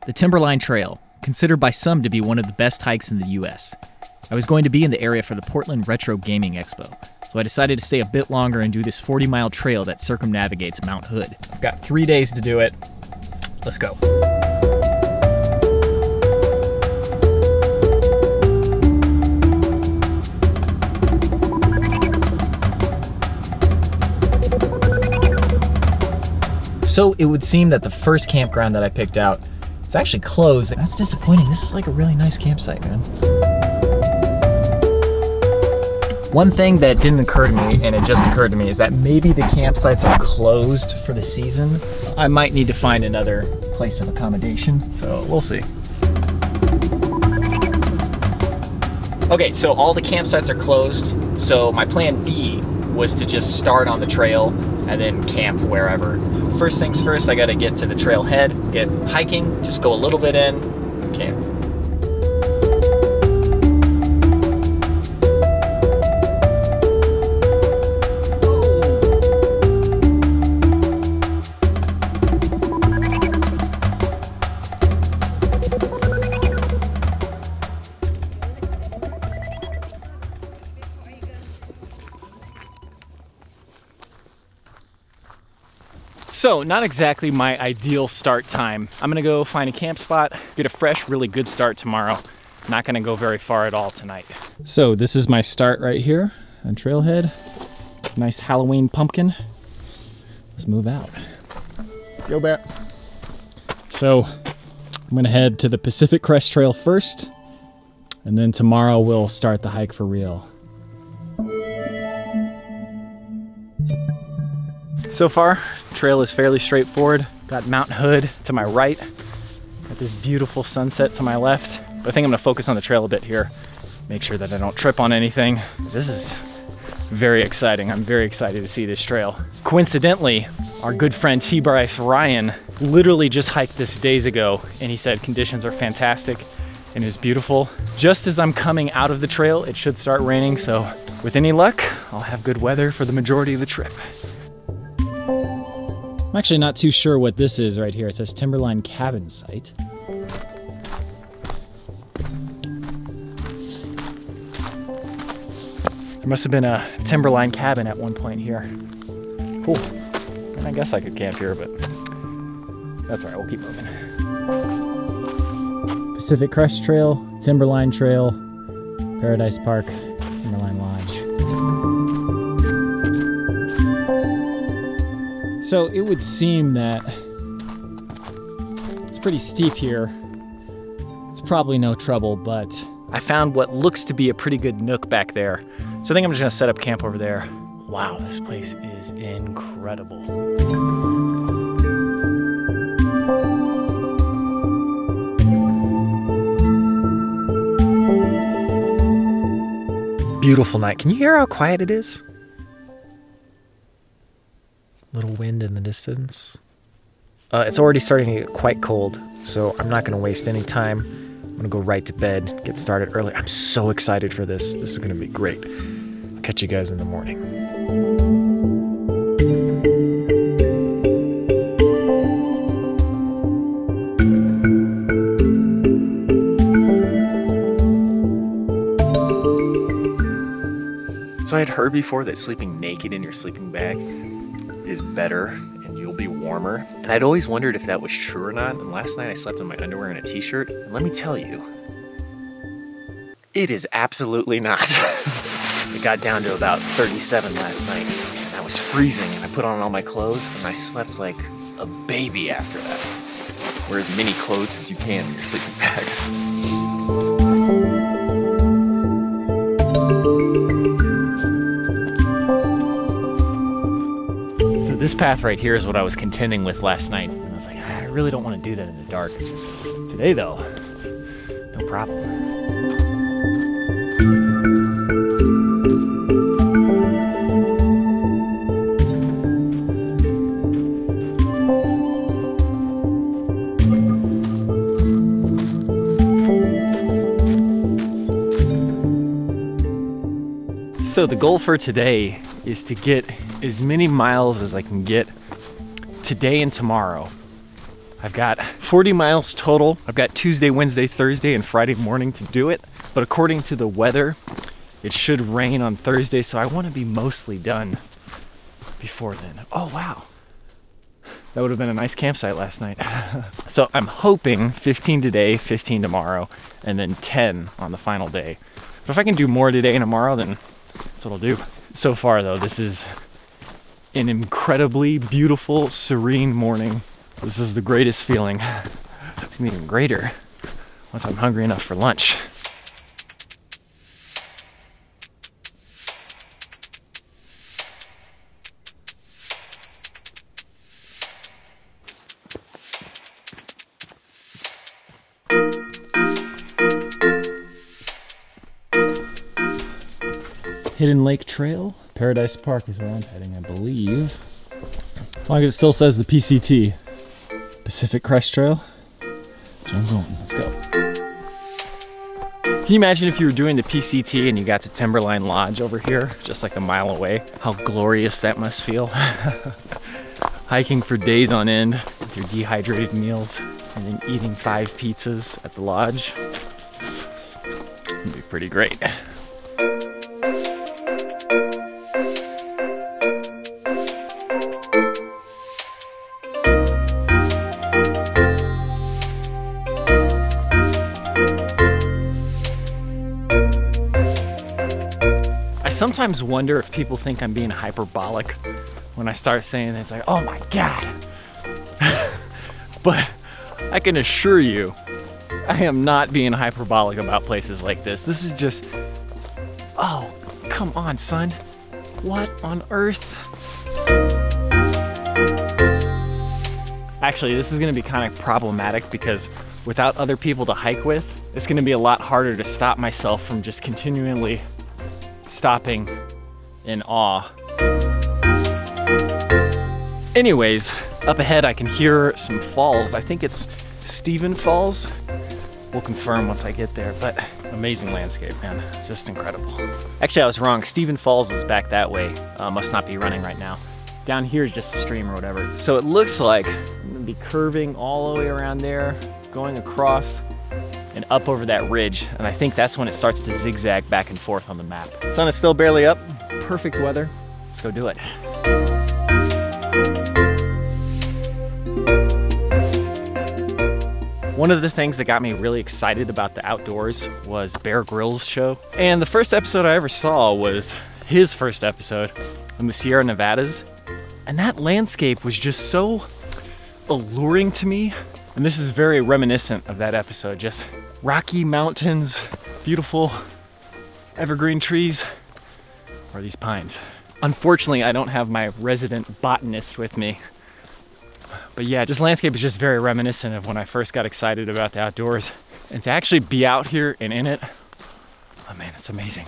The Timberline Trail, considered by some to be one of the best hikes in the US. I was going to be in the area for the Portland Retro Gaming Expo, so I decided to stay a bit longer and do this 40-mile trail that circumnavigates Mount Hood. I've got 3 days to do it. Let's go. So it would seem that the first campground that I picked out, it's actually closed. That's disappointing. This is like a really nice campsite, man. One thing that didn't occur to me, and it just occurred to me, is that maybe the campsites are closed for the season. I might need to find another place of accommodation, so we'll see. Okay, so all the campsites are closed, so my plan B was to just start on the trail and then camp wherever. First things first, I gotta get to the trailhead, get hiking, just go a little bit in, camp. So, not exactly my ideal start time. I'm gonna go find a camp spot, get a fresh, really good start tomorrow. Not gonna go very far at all tonight. So, this is my start right here on Trailhead. Nice Halloween pumpkin. Let's move out. Yo, Bear. So, I'm gonna head to the Pacific Crest Trail first, and then tomorrow we'll start the hike for real. So far, trail is fairly straightforward. Got Mount Hood to my right, got this beautiful sunset to my left. But I think I'm gonna focus on the trail a bit here, make sure that I don't trip on anything. This is very exciting. I'm very excited to see this trail. Coincidentally, our good friend T-Bryce Ryan literally just hiked this days ago, and he said conditions are fantastic and it's beautiful. Just as I'm coming out of the trail, it should start raining, so with any luck, I'll have good weather for the majority of the trip. I'm actually not too sure what this is right here. It says Timberline cabin site. There must have been a Timberline cabin at one point here. Cool. And I guess I could camp here, but that's all right, we'll keep moving. Pacific Crest Trail, Timberline Trail, Paradise Park, Timberline Lodge. So it would seem that it's pretty steep here. It's probably no trouble, but I found what looks to be a pretty good nook back there. So I think I'm just gonna set up camp over there. Wow, this place is incredible. Beautiful night. Can you hear how quiet it is? Little wind in the distance. It's already starting to get quite cold, so I'm not gonna waste any time. I'm gonna go right to bed, get started early. I'm so excited for this. This is gonna be great. I'll catch you guys in the morning. So I had heard before that sleeping naked in your sleeping bag is better and you'll be warmer. And I'd always wondered if that was true or not. And last night I slept in my underwear and a t-shirt. And let me tell you, it is absolutely not. It got down to about 37 last night and I was freezing and I put on all my clothes and I slept like a baby after that. Wear as many clothes as you can in your sleeping bag. This path right here is what I was contending with last night. And I was like, I really don't want to do that in the dark. Today though, no problem. So the goal for today is to get as many miles as I can get today and tomorrow I've got 40 miles total. I've got Tuesday, Wednesday, Thursday, and Friday morning to do it. But according to the weather, it should rain on Thursday, so I want to be mostly done before then. Oh, wow. That would have been a nice campsite last night. So I'm hoping 15 today, 15 tomorrow, and then 10 on the final day. But if I can do more today and tomorrow, then that's what I'll do. So far, though, this is an incredibly beautiful, serene morning. This is the greatest feeling. It's gonna be even greater once I'm hungry enough for lunch. Hidden Lake Trail. Paradise Park is where I'm heading, I believe. As long as it still says the PCT. Pacific Crest Trail. That's where I'm going. Let's go. Can you imagine if you were doing the PCT and you got to Timberline Lodge over here, just like a mile away? How glorious that must feel. Hiking for days on end with your dehydrated meals and then eating 5 pizzas at the lodge. It'd be pretty great. I sometimes wonder if people think I'm being hyperbolic when I start saying it's like, oh my God. But I can assure you, I am not being hyperbolic about places like this. This is just, oh, come on, son. What on earth? Actually, this is gonna be kind of problematic because without other people to hike with, it's gonna be a lot harder to stop myself from just continually stopping in awe. Anyways, up ahead I can hear some falls. I think it's Stephen Falls. We'll confirm once I get there, but amazing landscape, man. Just incredible. Actually, I was wrong. Stephen Falls was back that way. Must not be running right now. Down here is just a stream or whatever. So it looks like I'm gonna be curving all the way around there, going across and up over that ridge. And I think that's when it starts to zigzag back and forth on the map. Sun is still barely up. Perfect weather. Let's go do it. One of the things that got me really excited about the outdoors was Bear Grylls' show. And the first episode I ever saw was his first episode in the Sierra Nevadas. And that landscape was just so alluring to me. And this is very reminiscent of that episode. Just rocky mountains, beautiful evergreen trees, or these pines. Unfortunately, I don't have my resident botanist with me. But yeah, this landscape is just very reminiscent of when I first got excited about the outdoors. And to actually be out here and in it, oh man, it's amazing.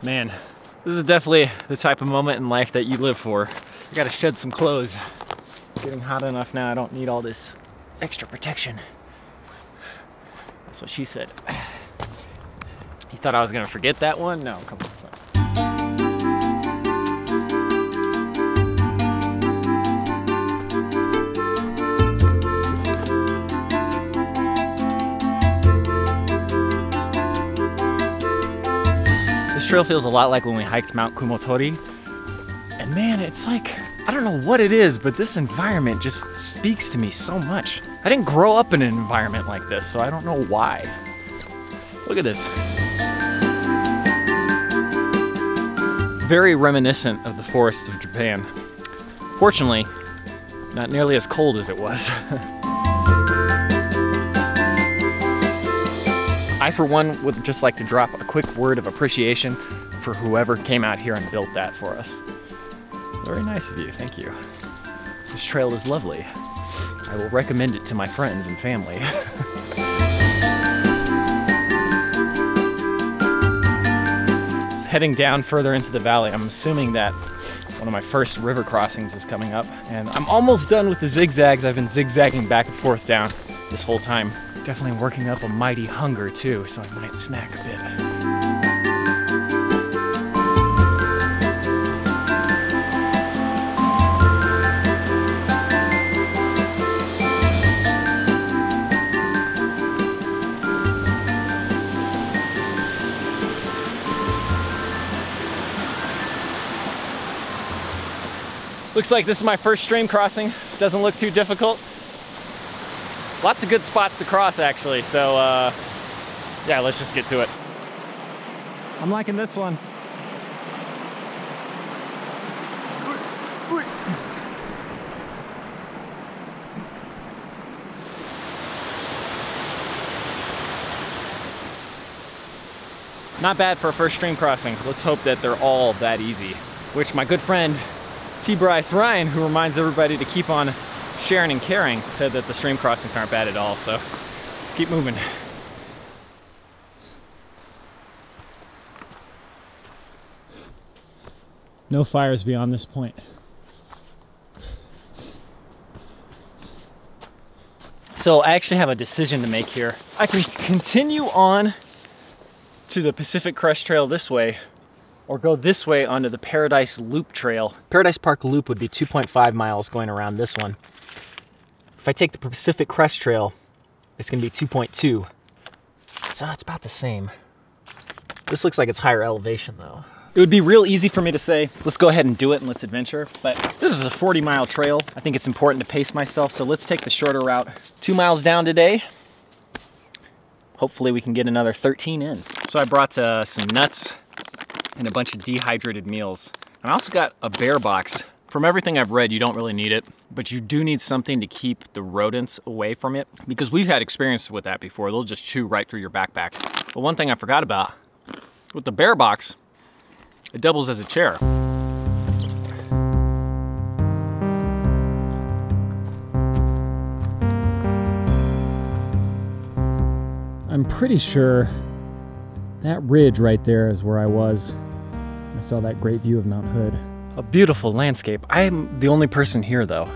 Man, this is definitely the type of moment in life that you live for. I gotta shed some clothes. It's getting hot enough now, I don't need all this extra protection. That's what she said. You thought I was gonna forget that one? No, come on. This trail feels a lot like when we hiked Mount Kumotori. And man, it's like, I don't know what it is, but this environment just speaks to me so much. I didn't grow up in an environment like this, so I don't know why. Look at this. Very reminiscent of the forests of Japan. Fortunately, not nearly as cold as it was. I, for one, would just like to drop a quick word of appreciation for whoever came out here and built that for us. Very nice of you, thank you. This trail is lovely. I will recommend it to my friends and family. Heading down further into the valley, I'm assuming that one of my first river crossings is coming up, and I'm almost done with the zigzags. I've been zigzagging back and forth down this whole time. Definitely working up a mighty hunger too, so I might snack a bit. Looks like this is my first stream crossing. Doesn't look too difficult. Lots of good spots to cross actually, so yeah, let's just get to it. I'm liking this one. Not bad for a first stream crossing. Let's hope that they're all that easy, which my good friend Ryan, who reminds everybody to keep on sharing and caring, said that the stream crossings aren't bad at all, so let's keep moving. No fires beyond this point. So I actually have a decision to make here. I can continue on to the Pacific Crest Trail this way, or go this way onto the Paradise Loop Trail. Paradise Park Loop would be 2.5 miles going around this one. If I take the Pacific Crest Trail, it's gonna be 2.2. So it's about the same. This looks like it's higher elevation though. It would be real easy for me to say, let's go ahead and do it and let's adventure, but this is a 40-mile trail. I think it's important to pace myself, so let's take the shorter route. 2 miles down today. Hopefully we can get another 13 in. So I brought some nuts and a bunch of dehydrated meals. And I also got a bear box. From everything I've read, you don't really need it, but you do need something to keep the rodents away from it, because we've had experience with that before. They'll just chew right through your backpack. But one thing I forgot about, with the bear box, it doubles as a chair. I'm pretty sure that ridge right there is where I was. I saw that great view of Mount Hood. A beautiful landscape. I'm the only person here though.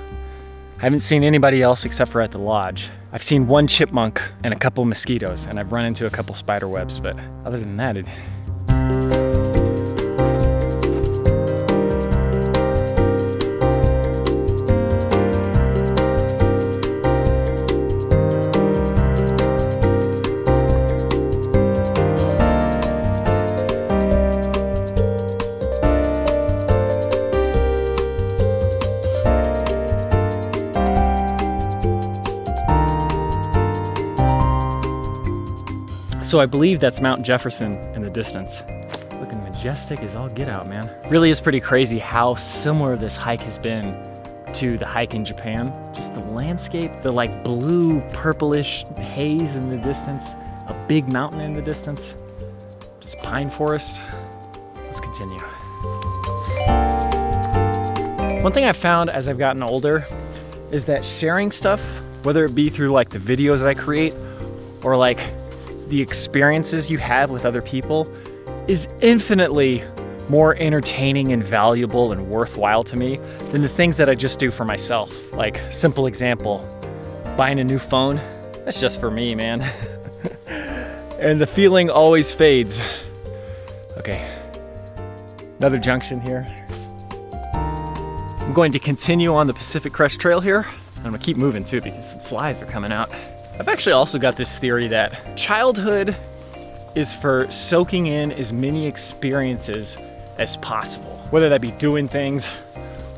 I haven't seen anybody else except for at the lodge. I've seen one chipmunk and a couple mosquitoes, and I've run into a couple spider webs, but other than that, so I believe that's Mount Jefferson in the distance. Looking majestic as all get out, man. Really is pretty crazy how similar this hike has been to the hike in Japan. Just the landscape, the like blue, purplish haze in the distance, a big mountain in the distance, just pine forest. Let's continue. One thing I've found as I've gotten older is that sharing stuff, whether it be through like the videos I create or like the experiences you have with other people, is infinitely more entertaining and valuable and worthwhile to me than the things that I just do for myself. Like, simple example, buying a new phone, that's just for me, man. And the feeling always fades. Okay, another junction here. I'm going to continue on the Pacific Crest Trail here. I'm gonna keep moving too because some flies are coming out. I've actually also got this theory that childhood is for soaking in as many experiences as possible. Whether that be doing things,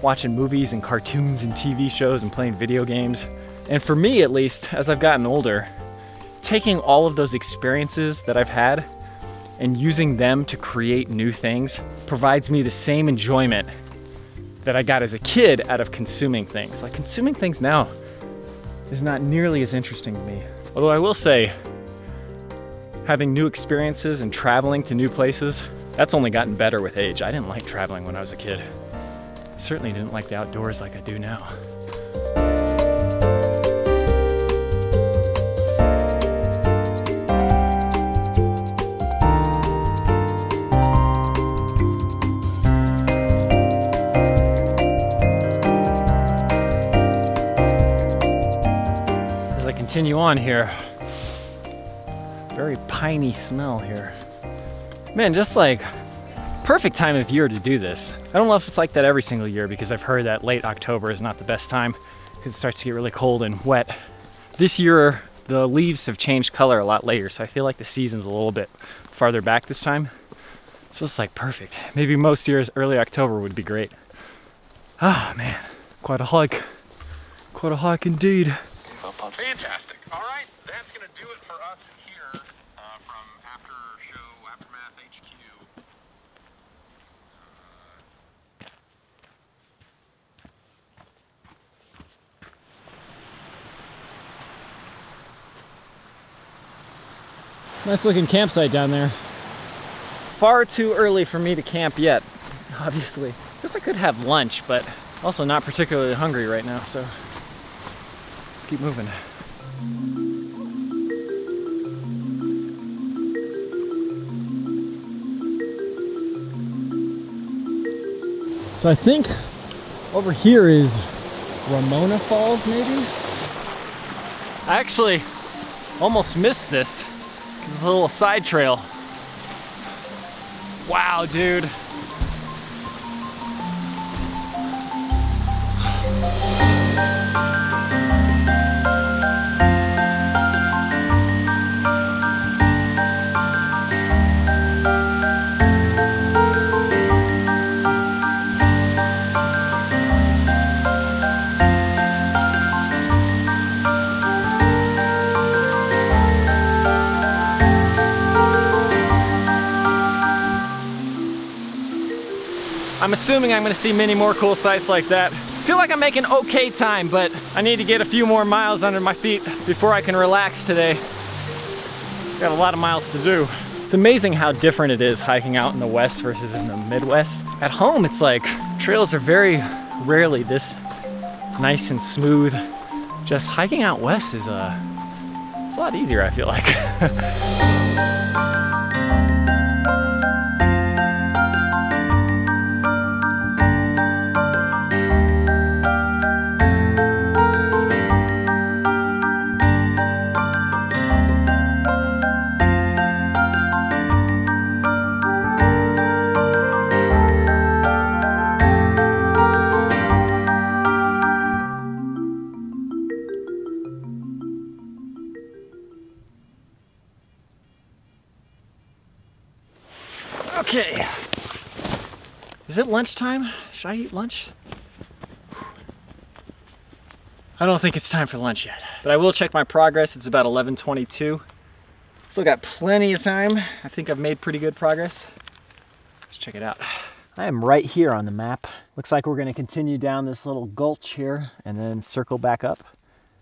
watching movies and cartoons and TV shows and playing video games. And for me at least, as I've gotten older, taking all of those experiences that I've had and using them to create new things provides me the same enjoyment that I got as a kid out of consuming things. Like, consuming things now is not nearly as interesting to me. Although I will say, having new experiences and traveling to new places, That's only gotten better with age. I didn't like traveling when I was a kid. I certainly didn't like the outdoors like I do now. As I continue on here, very piney smell here. Man, just like perfect time of year to do this. I don't know if it's like that every single year because I've heard that late October is not the best time because it starts to get really cold and wet. This year, the leaves have changed color a lot later, so I feel like the season's a little bit farther back this time. So it's like perfect. Maybe most years, early October would be great. Ah, man, quite a hike. Quite a hike indeed. Fantastic. All right, that's going to do it for us here from Aftermath HQ. Nice looking campsite down there. Far too early for me to camp yet, obviously. Guess I could have lunch, but also not particularly hungry right now, so let's keep moving. So I think over here is RAMONA Falls, maybe? I actually almost missed this because it's a little side trail. Wow, dude. I'm assuming I'm gonna see many more cool sights like that. I feel like I'm making okay time, but I need to get a few more miles under my feet before I can relax today. Got a lot of miles to do. It's amazing how different it is hiking out in the West versus in the Midwest. At home, it's like trails are very rarely this nice and smooth. Just hiking out West is it's a lot easier, I feel like. Okay, is it lunchtime? Should I eat lunch? I don't think it's time for lunch yet, but I will check my progress. It's about 11:22. Still got plenty of time. I think I've made pretty good progress. Let's check it out. I am right here on the map. Looks like we're gonna continue down this little gulch here and then circle back up.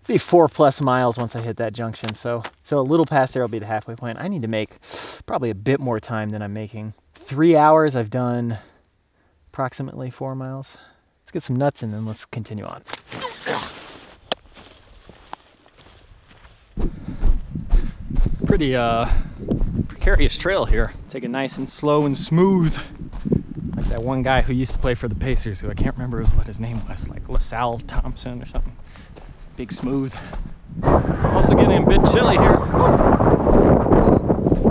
It'll be 4+ miles once I hit that junction. So a little past there will be the halfway point. I need to make probably a bit more time than I'm making. 3 hours, I've done approximately 4 miles. Let's get some nuts and then let's continue on. Pretty precarious trail here. Take it nice and slow and smooth. Like that one guy who used to play for the Pacers, who I can't remember what his name was, like LaSalle Thompson or something. Big smooth. Also getting a bit chilly here.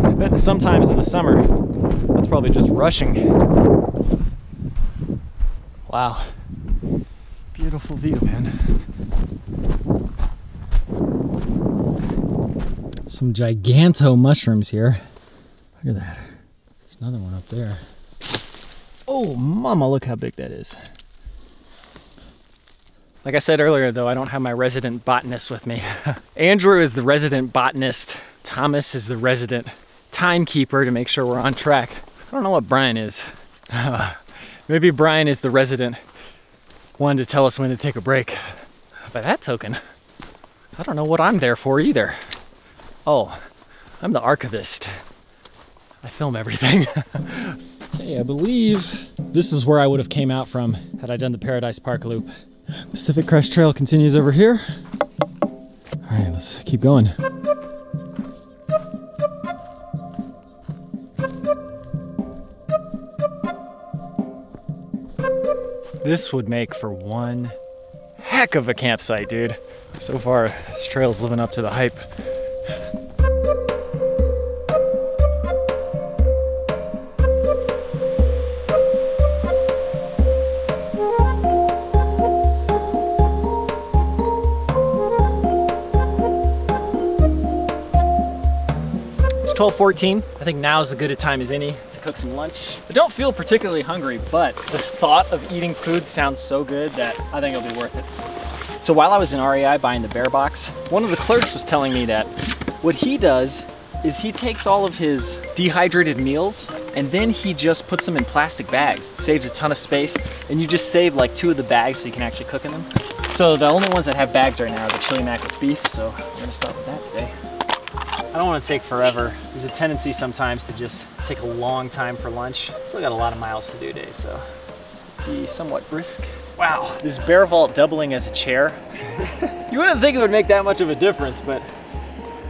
I bet sometimes in the summer, that's probably just rushing. Wow. Beautiful view, man. Some giganto mushrooms here. Look at that. There's another one up there. Oh, mama, look how big that is. Like I said earlier, though, I don't have my resident botanist with me. Andrew is the resident botanist. Thomas is the resident timekeeper to make sure we're on track. I don't know what Bryan is. Maybe Bryan is the resident one to tell us when to take a break. By that token, I don't know what I'm there for either. Oh, I'm the archivist. I film everything. Hey, I believe this is where I would have came out from had I done the Paradise Park loop. Pacific Crest Trail continues over here. All right, let's keep going. This would make for one heck of a campsite, dude. So far, this trail's living up to the hype. It's 12:14. I think now is as good a time as any to cook some lunch. I don't feel particularly hungry, but the thought of eating food sounds so good that I think it'll be worth it. So while I was in REI buying the bear box, one of the clerks was telling me that what he does is he takes all of his dehydrated meals and then he just puts them in plastic bags. It saves a ton of space, and you just save like 2 of the bags so you can actually cook in them. So the only ones that have bags right now are the chili mac with beef, so we're gonna start with that today. I don't want to take forever. There's a tendency sometimes to just take a long time for lunch. Still got a lot of miles to do today, so let's be somewhat brisk. Wow, this bear vault doubling as a chair. You wouldn't think it would make that much of a difference, but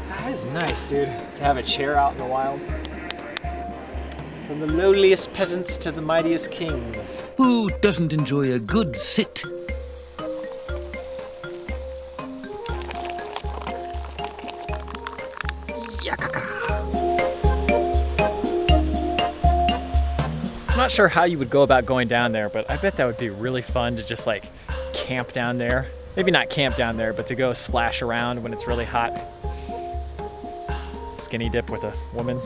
that is nice, dude, to have a chair out in the wild. From the lowliest peasants to the mightiest kings. Who doesn't enjoy a good sit? I'm not sure how you would go about going down there, but I bet that would be really fun to just like camp down there. Maybe not camp down there, but to go splash around when it's really hot. Skinny dip with a woman.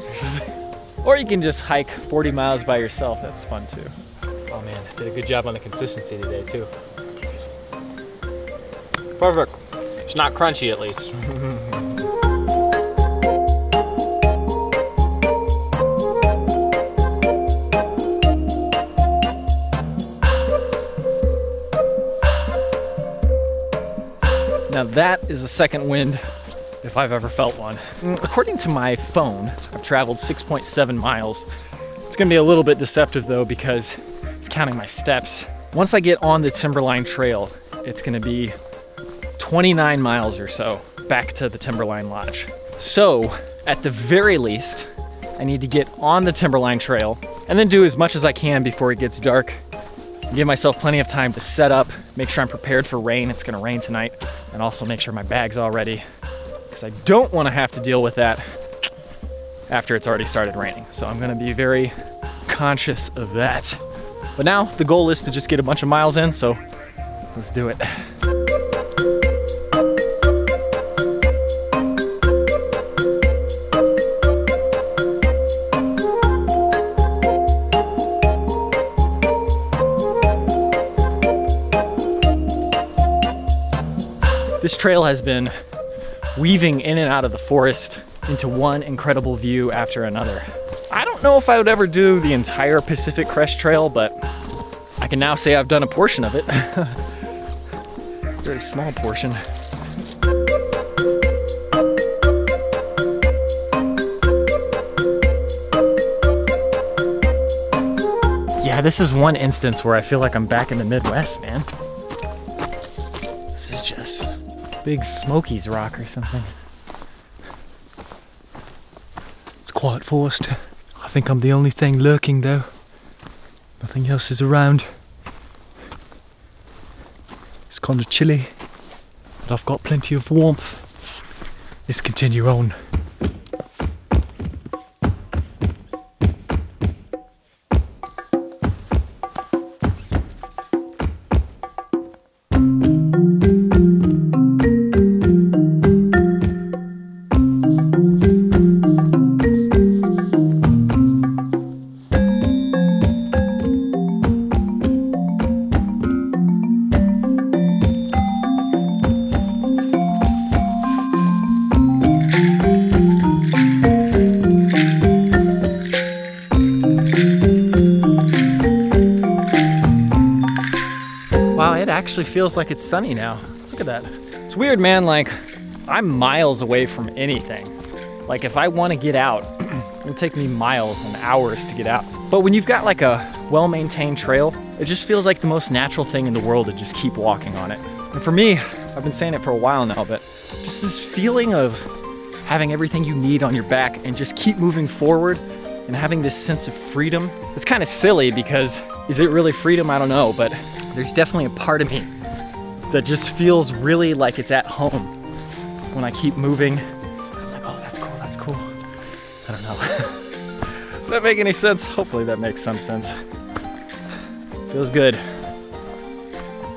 Or you can just hike 40 miles by yourself. That's fun too. Oh man, did a good job on the consistency today too. Perfect. It's not crunchy at least. Now that is a second wind, if I've ever felt one. According to my phone, I've traveled 6.7 miles. It's gonna be a little bit deceptive though because it's counting my steps. Once I get on the Timberline trail, it's gonna be 29 miles or so back to the Timberline Lodge. So at the very least, I need to get on the Timberline trail and then do as much as I can before it gets dark. Give myself plenty of time to set up, make sure I'm prepared for rain. It's gonna rain tonight. And also make sure my bag's all ready, because I don't want to have to deal with that after it's already started raining. So I'm gonna be very conscious of that. But now the goal is to just get a bunch of miles in, so let's do it. This trail has been weaving in and out of the forest into one incredible view after another. I don't know if I would ever do the entire Pacific Crest Trail, but I can now say I've done a portion of it. Very small portion. Yeah, this is one instance where I feel like I'm back in the Midwest, man. This is just Big Smokies Rock or something. It's quiet forest. I think I'm the only thing lurking though. Nothing else is around. It's kind of chilly, but I've got plenty of warmth. Let's continue on. Actually feels like it's sunny now. Look at that. It's weird, man, like I'm miles away from anything. Like if I want to get out, it'll take me miles and hours to get out. But when you've got like a well-maintained trail, it just feels like the most natural thing in the world to just keep walking on it. And for me, I've been saying it for a while now, but just this feeling of having everything you need on your back and just keep moving forward and having this sense of freedom. It's kind of silly because is it really freedom? I don't know, but there's definitely a part of me that just feels really like it's at home when I keep moving. I'm like, oh, that's cool, that's cool. I don't know. Does that make any sense? Hopefully that makes some sense. Feels good.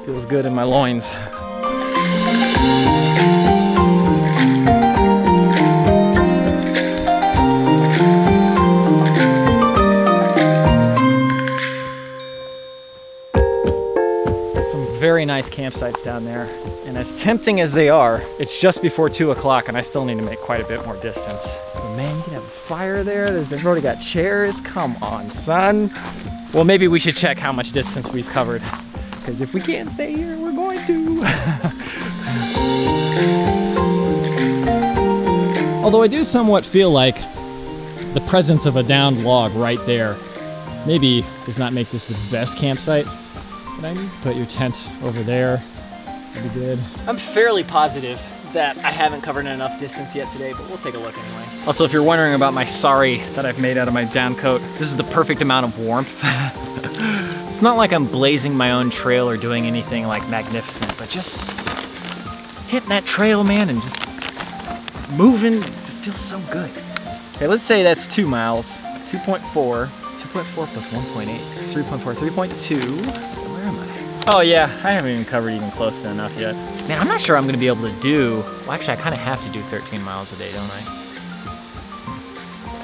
Feels good in my loins. Very nice campsites down there, and as tempting as they are, it's just before 2 o'clock and I still need to make quite a bit more distance. But man, you can have a fire there. They've already got chairs. Come on, son. Well, maybe we should check how much distance we've covered, because if we can't stay here, we're going to. Although I do somewhat feel like the presence of a downed log right there maybe does not make this the best campsite. But I need to put your tent over there. That'd be good. I'm fairly positive that I haven't covered enough distance yet today, but we'll take a look anyway. Also, if you're wondering about my sari that I've made out of my down coat, this is the perfect amount of warmth. It's not like I'm blazing my own trail or doing anything like magnificent, but just hitting that trail, man, and just moving, it feels so good. Okay, let's say that's 2 miles, 2.4, 2.4 plus 1.8, 3.4, 3.2. Oh yeah, I haven't even covered even close to enough yet. Man, I'm not sure I'm gonna be able to do, well actually I kinda have to do 13 miles a day, don't I?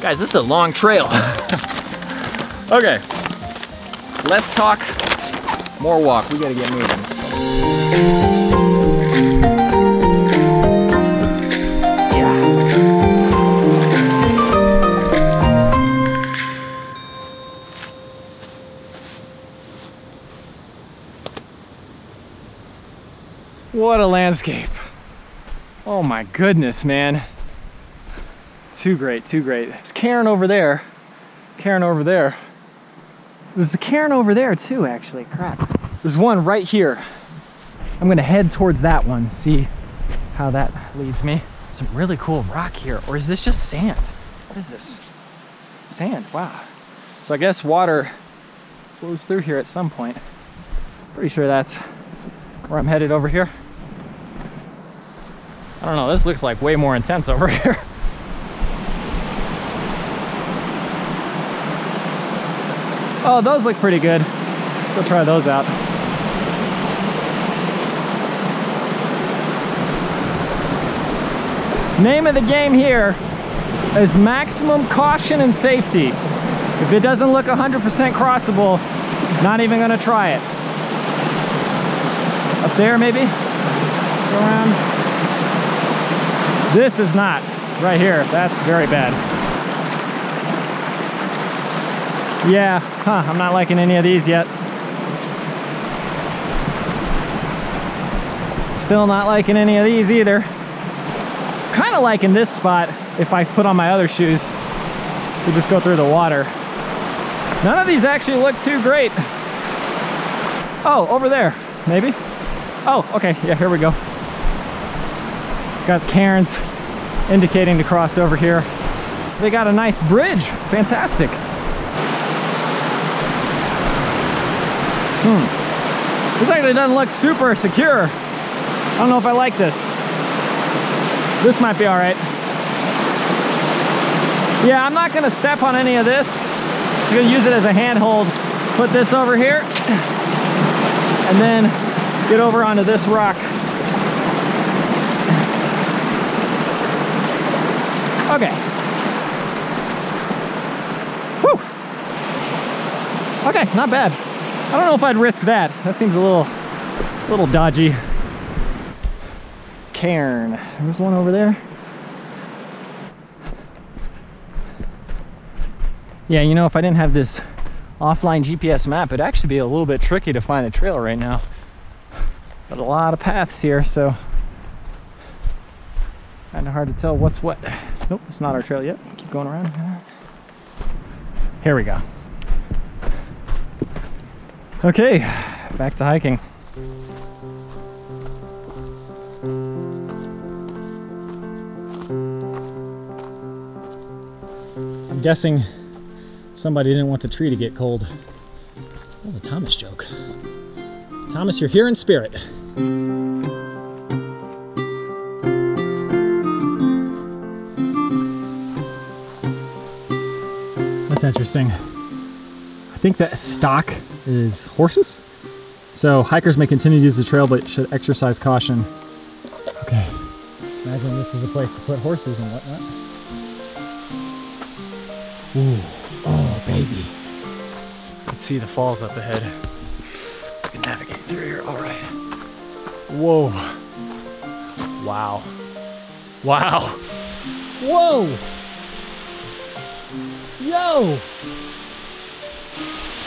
Guys, this is a long trail. Okay, less talk, more walk. We gotta get moving. What a landscape. Oh my goodness, man. Too great, too great. There's CAIRN over there. CAIRN over there. There's a CAIRN over there too, actually, crap. There's one right here. I'm gonna head towards that one, see how that leads me. Some really cool rock here, or is this just sand? What is this? Sand, wow. So I guess water flows through here at some point. Pretty sure that's where I'm headed over here. I don't know, this looks like way more intense over here. Oh, those look pretty good. Go try those out. Name of the game here is maximum caution and safety. If it doesn't look 100% crossable, not even gonna try it. Up there maybe? Go around. This is not. Right here, that's very bad. Yeah, I'm not liking any of these yet. Still not liking any of these either. Kind of liking this spot if I put on my other shoes to just go through the water. None of these actually look too great. Oh, over there, maybe? Oh, okay, yeah, here we go. Got CAIRNs indicating to cross over here. They got a nice bridge, fantastic. This actually doesn't look super secure. I don't know if I like this. This might be all right. Yeah, I'm not gonna step on any of this. I'm gonna use it as a handhold. Put this over here, and then get over onto this rock. Okay. Whew. Okay, not bad. I don't know if I'd risk that. That seems a little dodgy. CAIRN. There's one over there. Yeah, you know, if I didn't have this offline GPS map, it'd actually be a little bit tricky to find the trail right now. But a lot of paths here, so kind of hard to tell what's what. Nope, it's not our trail yet. Keep going around. Here we go. Okay, back to hiking. I'm guessing somebody didn't want the tree to get cold. That was a Thomas joke. Thomas, you're here in spirit. That's interesting. I think that stock is horses. So hikers may continue to use the trail, but should exercise caution. Okay, imagine this is a place to put horses and whatnot. Ooh, oh baby. Let's see the falls up ahead. I can navigate through here, all right. Whoa. Wow. Wow. Whoa. Yo.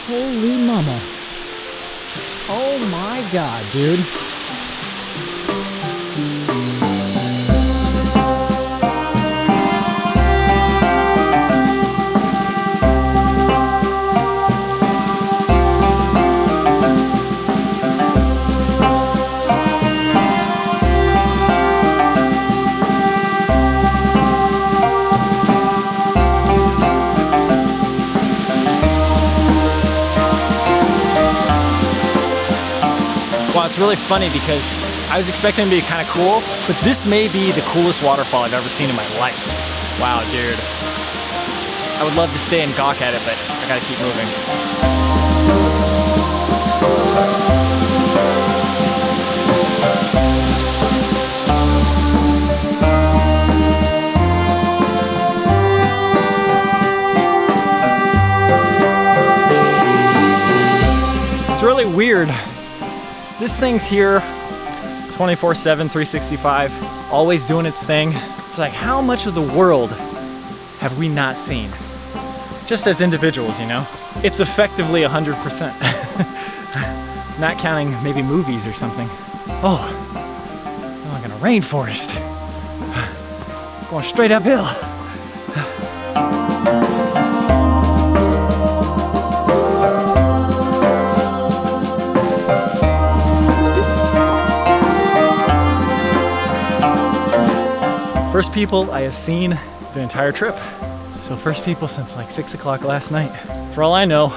Holy mama. Oh my God, dude. It's really funny because I was expecting it to be kind of cool, but this may be the coolest waterfall I've ever seen in my life. Wow, dude. I would love to stay and gawk at it, but I gotta keep moving. It's really weird. This thing's here 24/7, 365, always doing its thing. It's like, how much of the world have we not seen? Just as individuals, you know? It's effectively 100%. Not counting maybe movies or something. Oh, I'm like in a rainforest. Going straight uphill. First people I have seen the entire trip. So first people since like 6 o'clock last night. For all I know,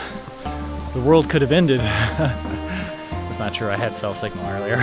the world could have ended. That's not true, I had cell signal earlier.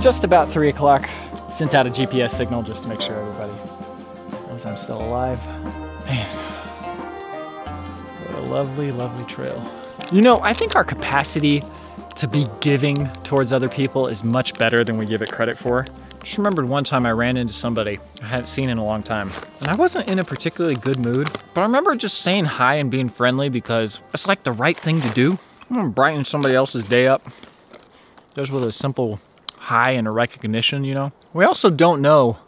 Just about 3 o'clock. Sent out a GPS signal just to make sure everybody knows I'm still alive. Man, what a lovely, lovely trail. You know, I think our capacity to be giving towards other people is much better than we give it credit for. Just remembered one time I ran into somebody I hadn't seen in a long time. And I wasn't in a particularly good mood, but I remember just saying hi and being friendly because it's like the right thing to do. I'm gonna brighten somebody else's day up. Just with a simple hi and a recognition, you know? We also don't know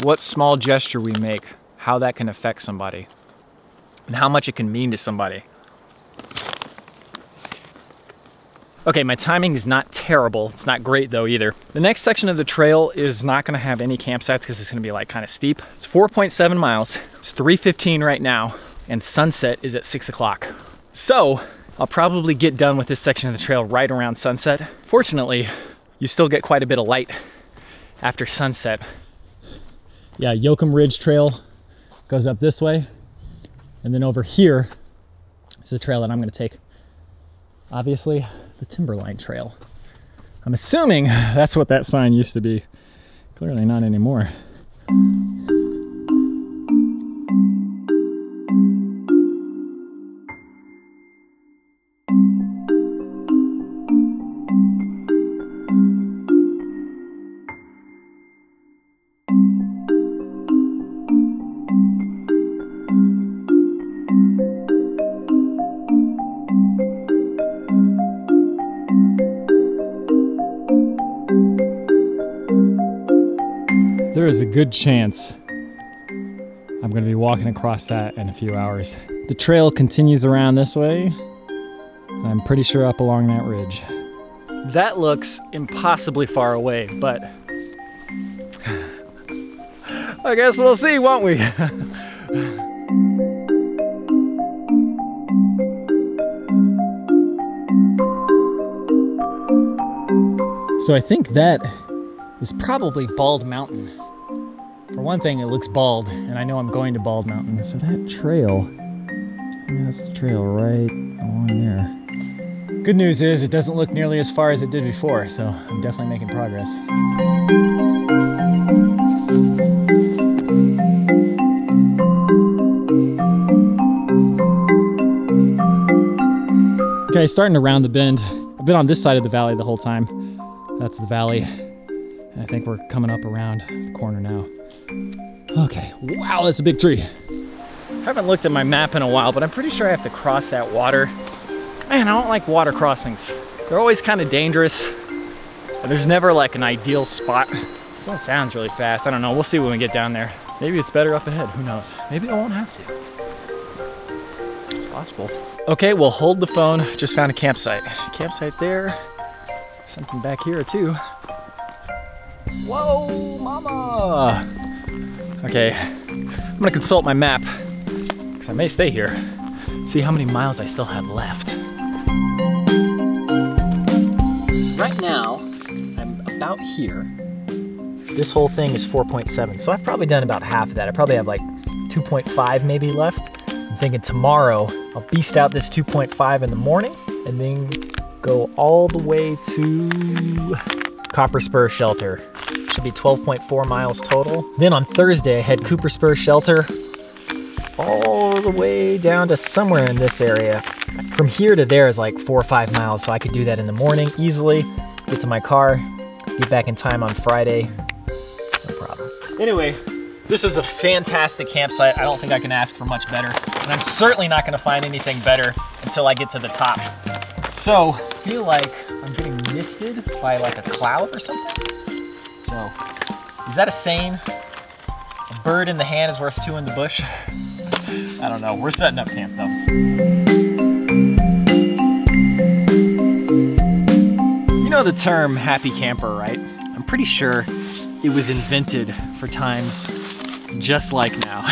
what small gesture we make, how that can affect somebody, and how much it can mean to somebody. Okay, my timing is not terrible. It's not great though either. The next section of the trail is not gonna have any campsites because it's gonna be like kind of steep. It's 4.7 miles. It's 3:15 right now, and sunset is at 6 o'clock. So, I'll probably get done with this section of the trail right around sunset. Fortunately, you still get quite a bit of light after sunset. Yeah, Yoakum Ridge Trail goes up this way. And then over here is the trail that I'm gonna take. Obviously, the Timberline Trail. I'm assuming that's what that sign used to be. Clearly not anymore. there is a good chance I'm gonna be walking across that in a few hours. The trail continues around this way. I'm pretty sure up along that ridge. That looks impossibly far away, but I guess we'll see, won't we? So I think that is probably Bald Mountain. For one thing, it looks bald, and I know I'm going to Bald Mountain. So that trail, that's the trail right along there. Good news is it doesn't look nearly as far as it did before, so I'm definitely making progress. Okay, starting to round the bend. I've been on this side of the valley the whole time. That's the valley. And I think we're coming up around the corner now. Okay, wow, that's a big tree. I haven't looked at my map in a while, but I'm pretty sure I have to cross that water. Man, I don't like water crossings. They're always kind of dangerous. And there's never like an ideal spot. This all sounds really fast. I don't know, we'll see when we get down there. Maybe it's better up ahead, who knows? Maybe I won't have to. It's possible. Okay, we'll hold the phone. Just found a campsite. Campsite there. Something back here too. Whoa, mama! Okay, I'm gonna consult my map because I may stay here. See how many miles I still have left. Right now, I'm about here. This whole thing is 4.7, so I've probably done about half of that. I probably have like 2.5 maybe left. I'm thinking tomorrow I'll beast out this 2.5 in the morning and then go all the way to Copper Spur Shelter. Should be 12.4 miles total. Then on Thursday I head Cooper Spur Shelter all the way down to somewhere in this area. From here to there is like 4 or 5 miles, so I could do that in the morning easily. Get to my car, get back in time on Friday. No problem. Anyway, this is a fantastic campsite. I don't think I can ask for much better. And I'm certainly not gonna find anything better until I get to the top. So, I feel like I'm getting misted by like a cloud or something. So, is that a saying? A bird in the hand is worth two in the bush? I don't know, we're setting up camp though. You know the term happy camper, right? I'm pretty sure it was invented for times just like now.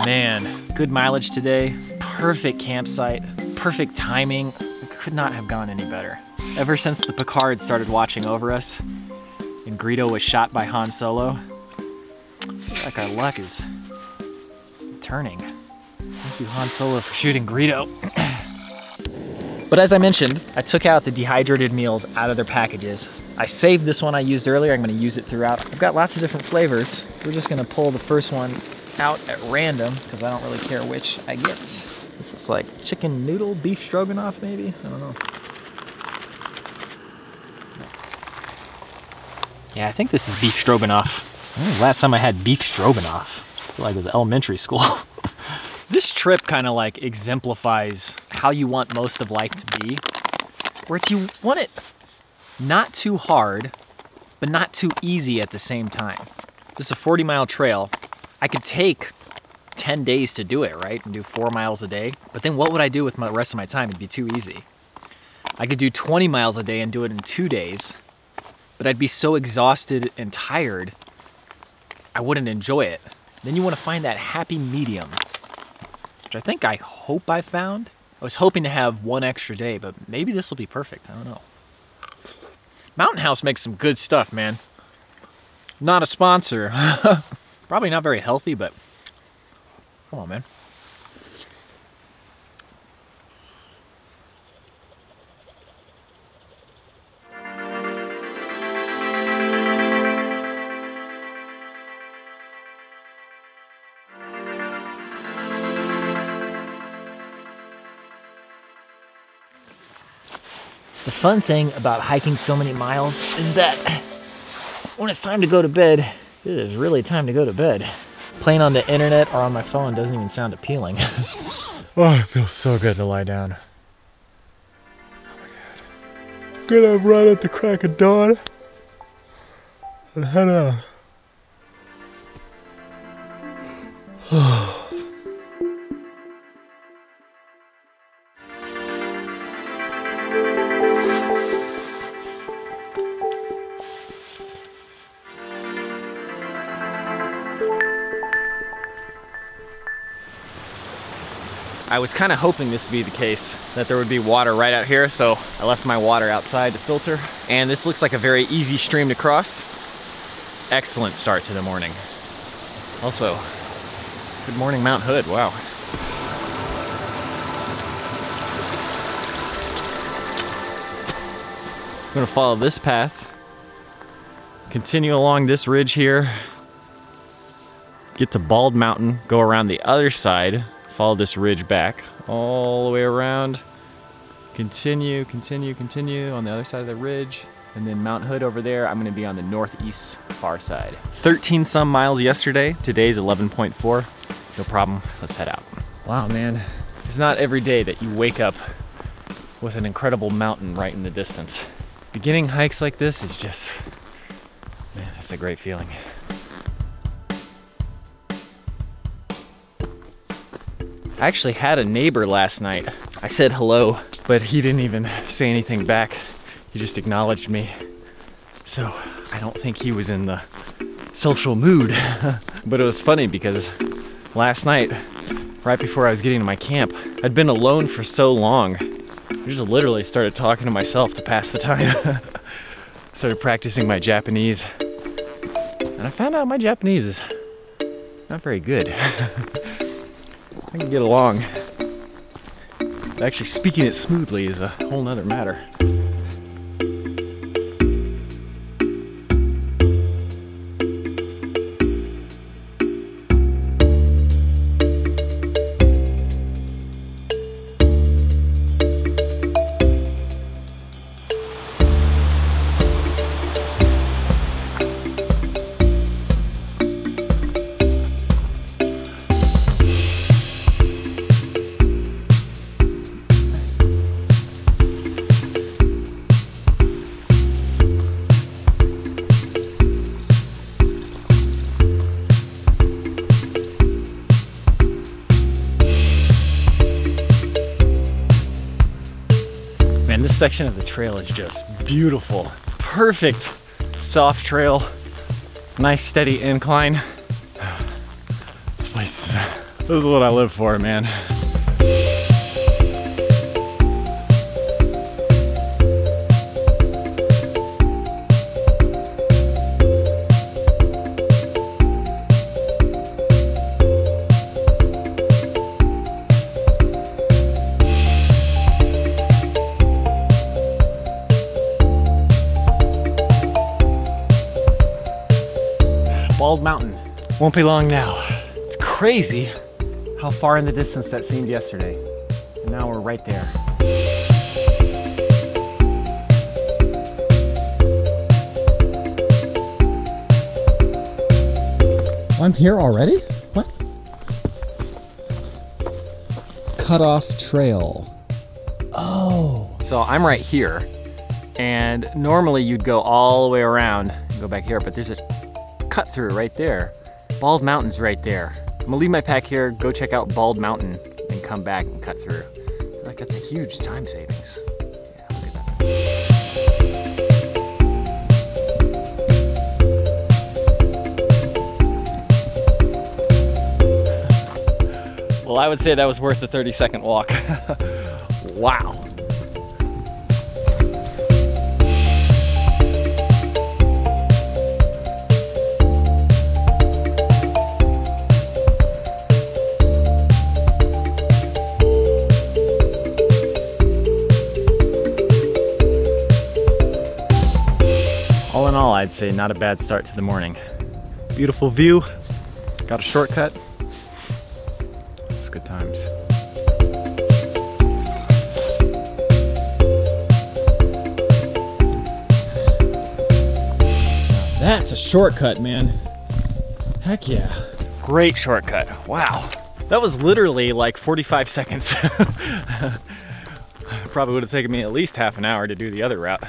Man, good mileage today, perfect campsite, perfect timing. It could not have gone any better. Ever since the Picard started watching over us and Greedo was shot by Han Solo, I feel like our luck is turning. Thank you, Han Solo, for shooting Greedo. But as I mentioned, I took out the dehydrated meals out of their packages. I saved this one I used earlier. I'm gonna use it throughout. I've got lots of different flavors. We're just gonna pull the first one out at random because I don't really care which I get. This looks like chicken noodle, beef stroganoff maybe? I don't know. Yeah, I think this is beef stroganoff. I think last time I had beef stroganoff, I feel like it was elementary school. This trip kind of like exemplifies how you want most of life to be, where it's you want it not too hard, but not too easy at the same time. This is a 40-mile trail. I could take 10 days to do it, right? And do 4 miles a day. But then what would I do with the rest of my time? It'd be too easy. I could do 20 miles a day and do it in 2 days, but I'd be so exhausted and tired, I wouldn't enjoy it. Then you want to find that happy medium, which I hope I found. I was hoping to have 1 extra day, but maybe this will be perfect. I don't know. Mountain House makes some good stuff, man. Not a sponsor. Probably not very healthy, but come on, man. The fun thing about hiking so many miles is that when it's time to go to bed, it is really time to go to bed. Playing on the internet or on my phone doesn't even sound appealing. Oh, it feels so good to lie down. Oh my God. Get up right at the crack of dawn and head out. I was kind of hoping this would be the case, that there would be water right out here, so I left my water outside to filter. And this looks like a very easy stream to cross. Excellent start to the morning. Also, good morning Mount Hood, wow. I'm gonna follow this path, continue along this ridge here, get to Bald Mountain, go around the other side, follow this ridge back all the way around, continue on the other side of the ridge, and then Mount Hood over there, I'm gonna be on the northeast far side. 13 some miles yesterday, today's 11.4. No problem, let's head out. Wow, man, it's not every day that you wake up with an incredible mountain right in the distance. Beginning hikes like this is just, man, that's a great feeling. I actually had a neighbor last night. I said hello, but he didn't even say anything back. He just acknowledged me. So I don't think he was in the social mood. But it was funny because last night, right before I was getting to my camp, I'd been alone for so long. I just literally started talking to myself to pass the time. Started practicing my Japanese. And I found out my Japanese is not very good. I can get along. But actually speaking it smoothly is a whole nother matter. This section of the trail is just beautiful. Perfect soft trail, nice steady incline. This place, this is what I live for, man. Bald Mountain. Won't be long now. It's crazy how far in the distance that seemed yesterday. And now we're right there. I'm here already? What? Cut off trail. Oh. So I'm right here. And normally you'd go all the way around and go back here, but there's a cut through right there. Bald Mountain's right there. I'm gonna leave my pack here, go check out Bald Mountain, and come back and cut through. I feel like that's a huge time savings. Yeah, look at that. Well, I would say that was worth the 30-second walk. Wow. All in all, I'd say not a bad start to the morning. Beautiful view, got a shortcut. It's good times. That's a shortcut, man. Heck yeah. Great shortcut, wow. That was literally like 45 seconds. Probably would have taken me at least half an hour to do the other route.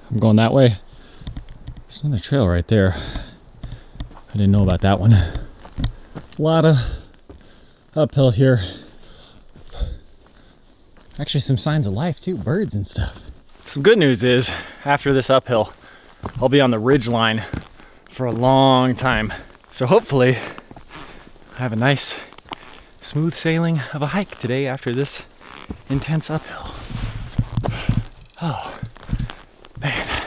I'm going that way. There's another trail right there. I didn't know about that one. A lot of uphill here. Actually some signs of life too, birds and stuff. Some good news is, after this uphill, I'll be on the ridge line for a long time. So hopefully I have a nice smooth sailing of a hike today after this intense uphill. Oh, man.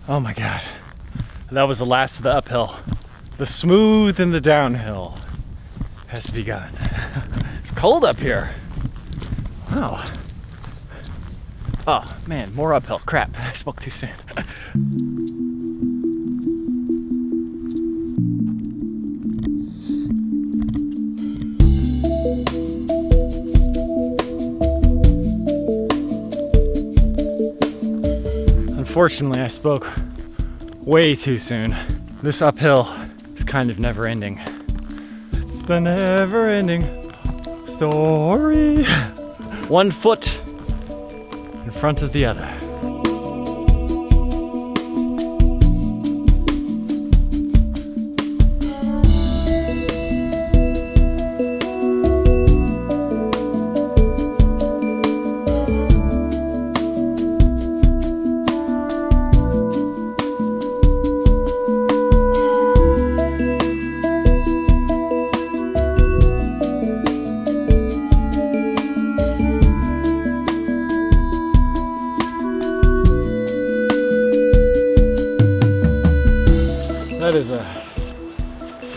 Oh my God. That was the last of the uphill. The smooth and the downhill has begun. It's cold up here. Wow. Oh man, more uphill. Crap, I spoke too soon. Unfortunately, I spoke way too soon. This uphill is kind of never ending. It's the never ending story. One foot in front of the other. That is a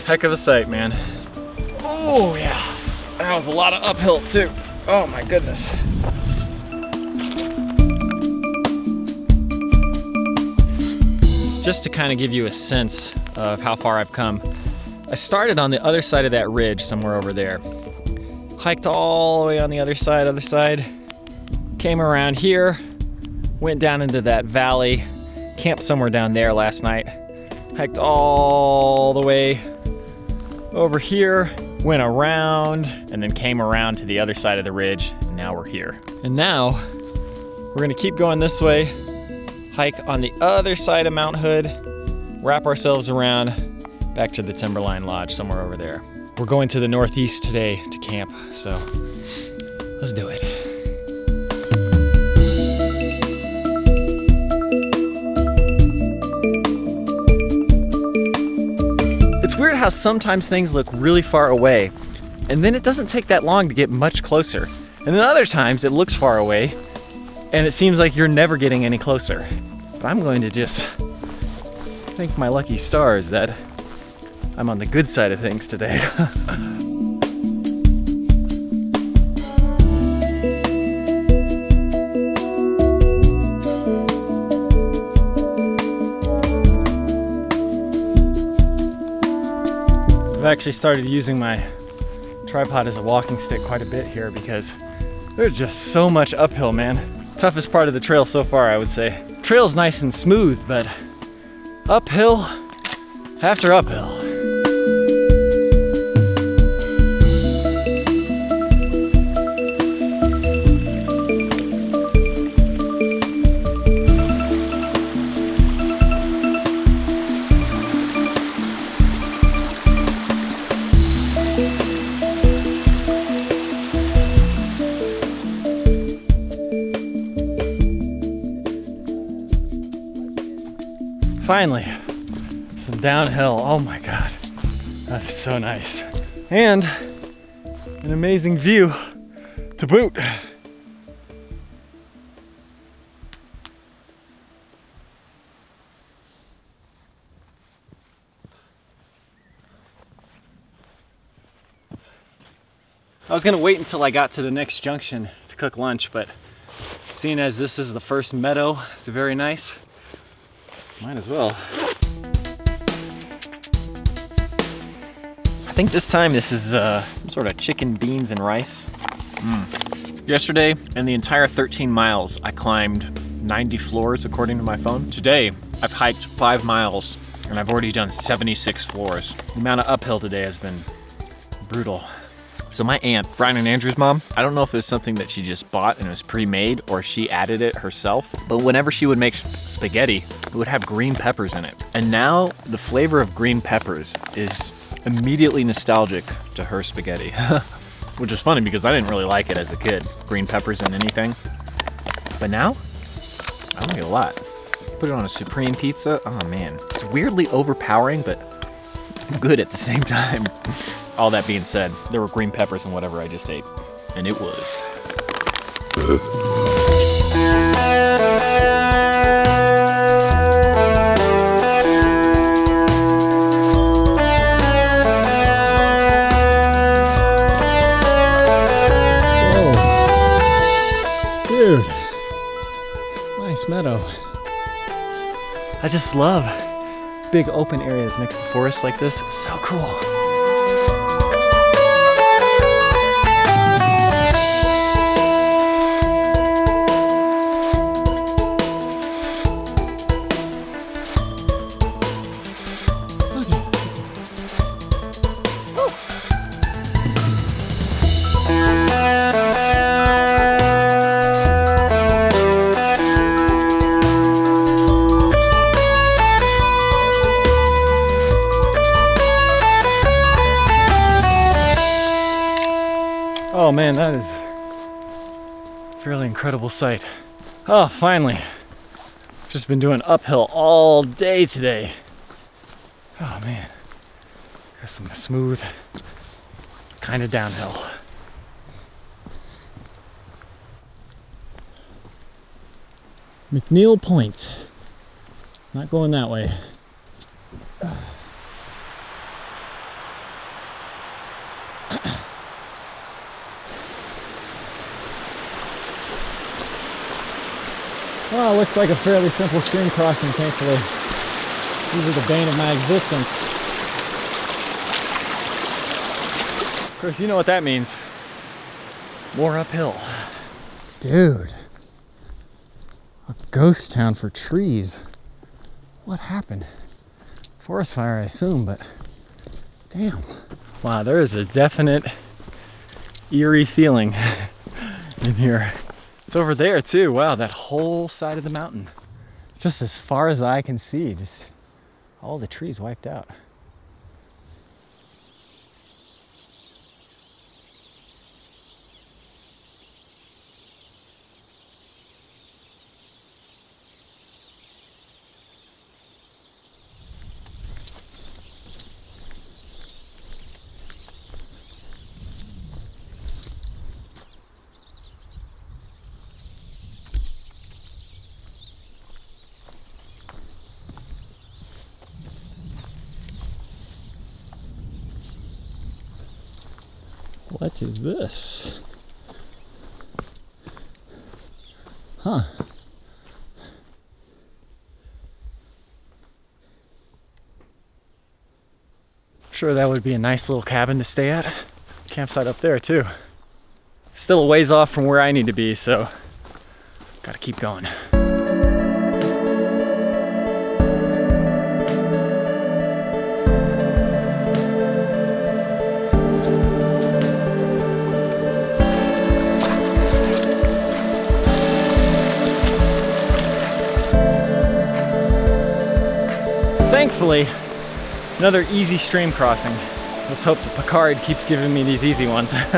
heck of a sight, man. Oh yeah, that was a lot of uphill too. Oh my goodness. Just to kind of give you a sense of how far I've come, I started on the other side of that ridge somewhere over there. Hiked all the way on the other side, came around here, went down into that valley, camped somewhere down there last night. Hiked all the way over here, went around, and then came around to the other side of the ridge, and now we're here. And now, we're gonna keep going this way, hike on the other side of Mount Hood, wrap ourselves around, back to the Timberline Lodge somewhere over there. We're going to the northeast today to camp, so let's do it. It's weird how sometimes things look really far away, and then it doesn't take that long to get much closer. And then other times it looks far away, and it seems like you're never getting any closer. But I'm going to just thank my lucky stars that I'm on the good side of things today. I've actually started using my tripod as a walking stick quite a bit here because there's just so much uphill, man. Toughest part of the trail so far, I would say. Trail's nice and smooth, but uphill after uphill. Finally, some downhill. Oh my God, that is so nice. And an amazing view to boot. I was gonna wait until I got to the next junction to cook lunch, but seeing as this is the first meadow, it's very nice. Might as well. I think this time this is some sort of chicken, beans, and rice. Yesterday, in the entire 13 miles, I climbed 90 floors according to my phone. Today, I've hiked 5 miles and I've already done 76 floors. The amount of uphill today has been brutal. So my aunt, Bryan and Andrew's mom, I don't know if it was something that she just bought and it was pre-made or she added it herself, but whenever she would make spaghetti, it would have green peppers in it. And now the flavor of green peppers is immediately nostalgic to her spaghetti, which is funny because I didn't really like it as a kid, green peppers in anything. But now, I like it a lot. Put it on a supreme pizza, oh man. It's weirdly overpowering, but good at the same time. All that being said, there were green peppers in whatever I just ate, and it was. Dude, nice meadow. I just love big open areas next to forests like this. It's so cool. Oh man, that is a fairly incredible sight. Oh, finally. Just been doing uphill all day today. Oh man, got some smooth kind of downhill. McNeil Point. Not going that way. Well, it looks like a fairly simple stream crossing, thankfully. These are the bane of my existence. Of course, you know what that means. More uphill. Dude. A ghost town for trees. What happened? Forest fire, I assume, but damn. Wow, there is a definite eerie feeling in here. It's over there too. Wow, that whole side of the mountain. It's just as far as the eye can see, just all the trees wiped out. What is this? Huh. Sure, that would be a nice little cabin to stay at. Campsite up there too. Still a ways off from where I need to be, so gotta keep going. Thankfully, another easy stream crossing. Let's hope the Picard keeps giving me these easy ones. It's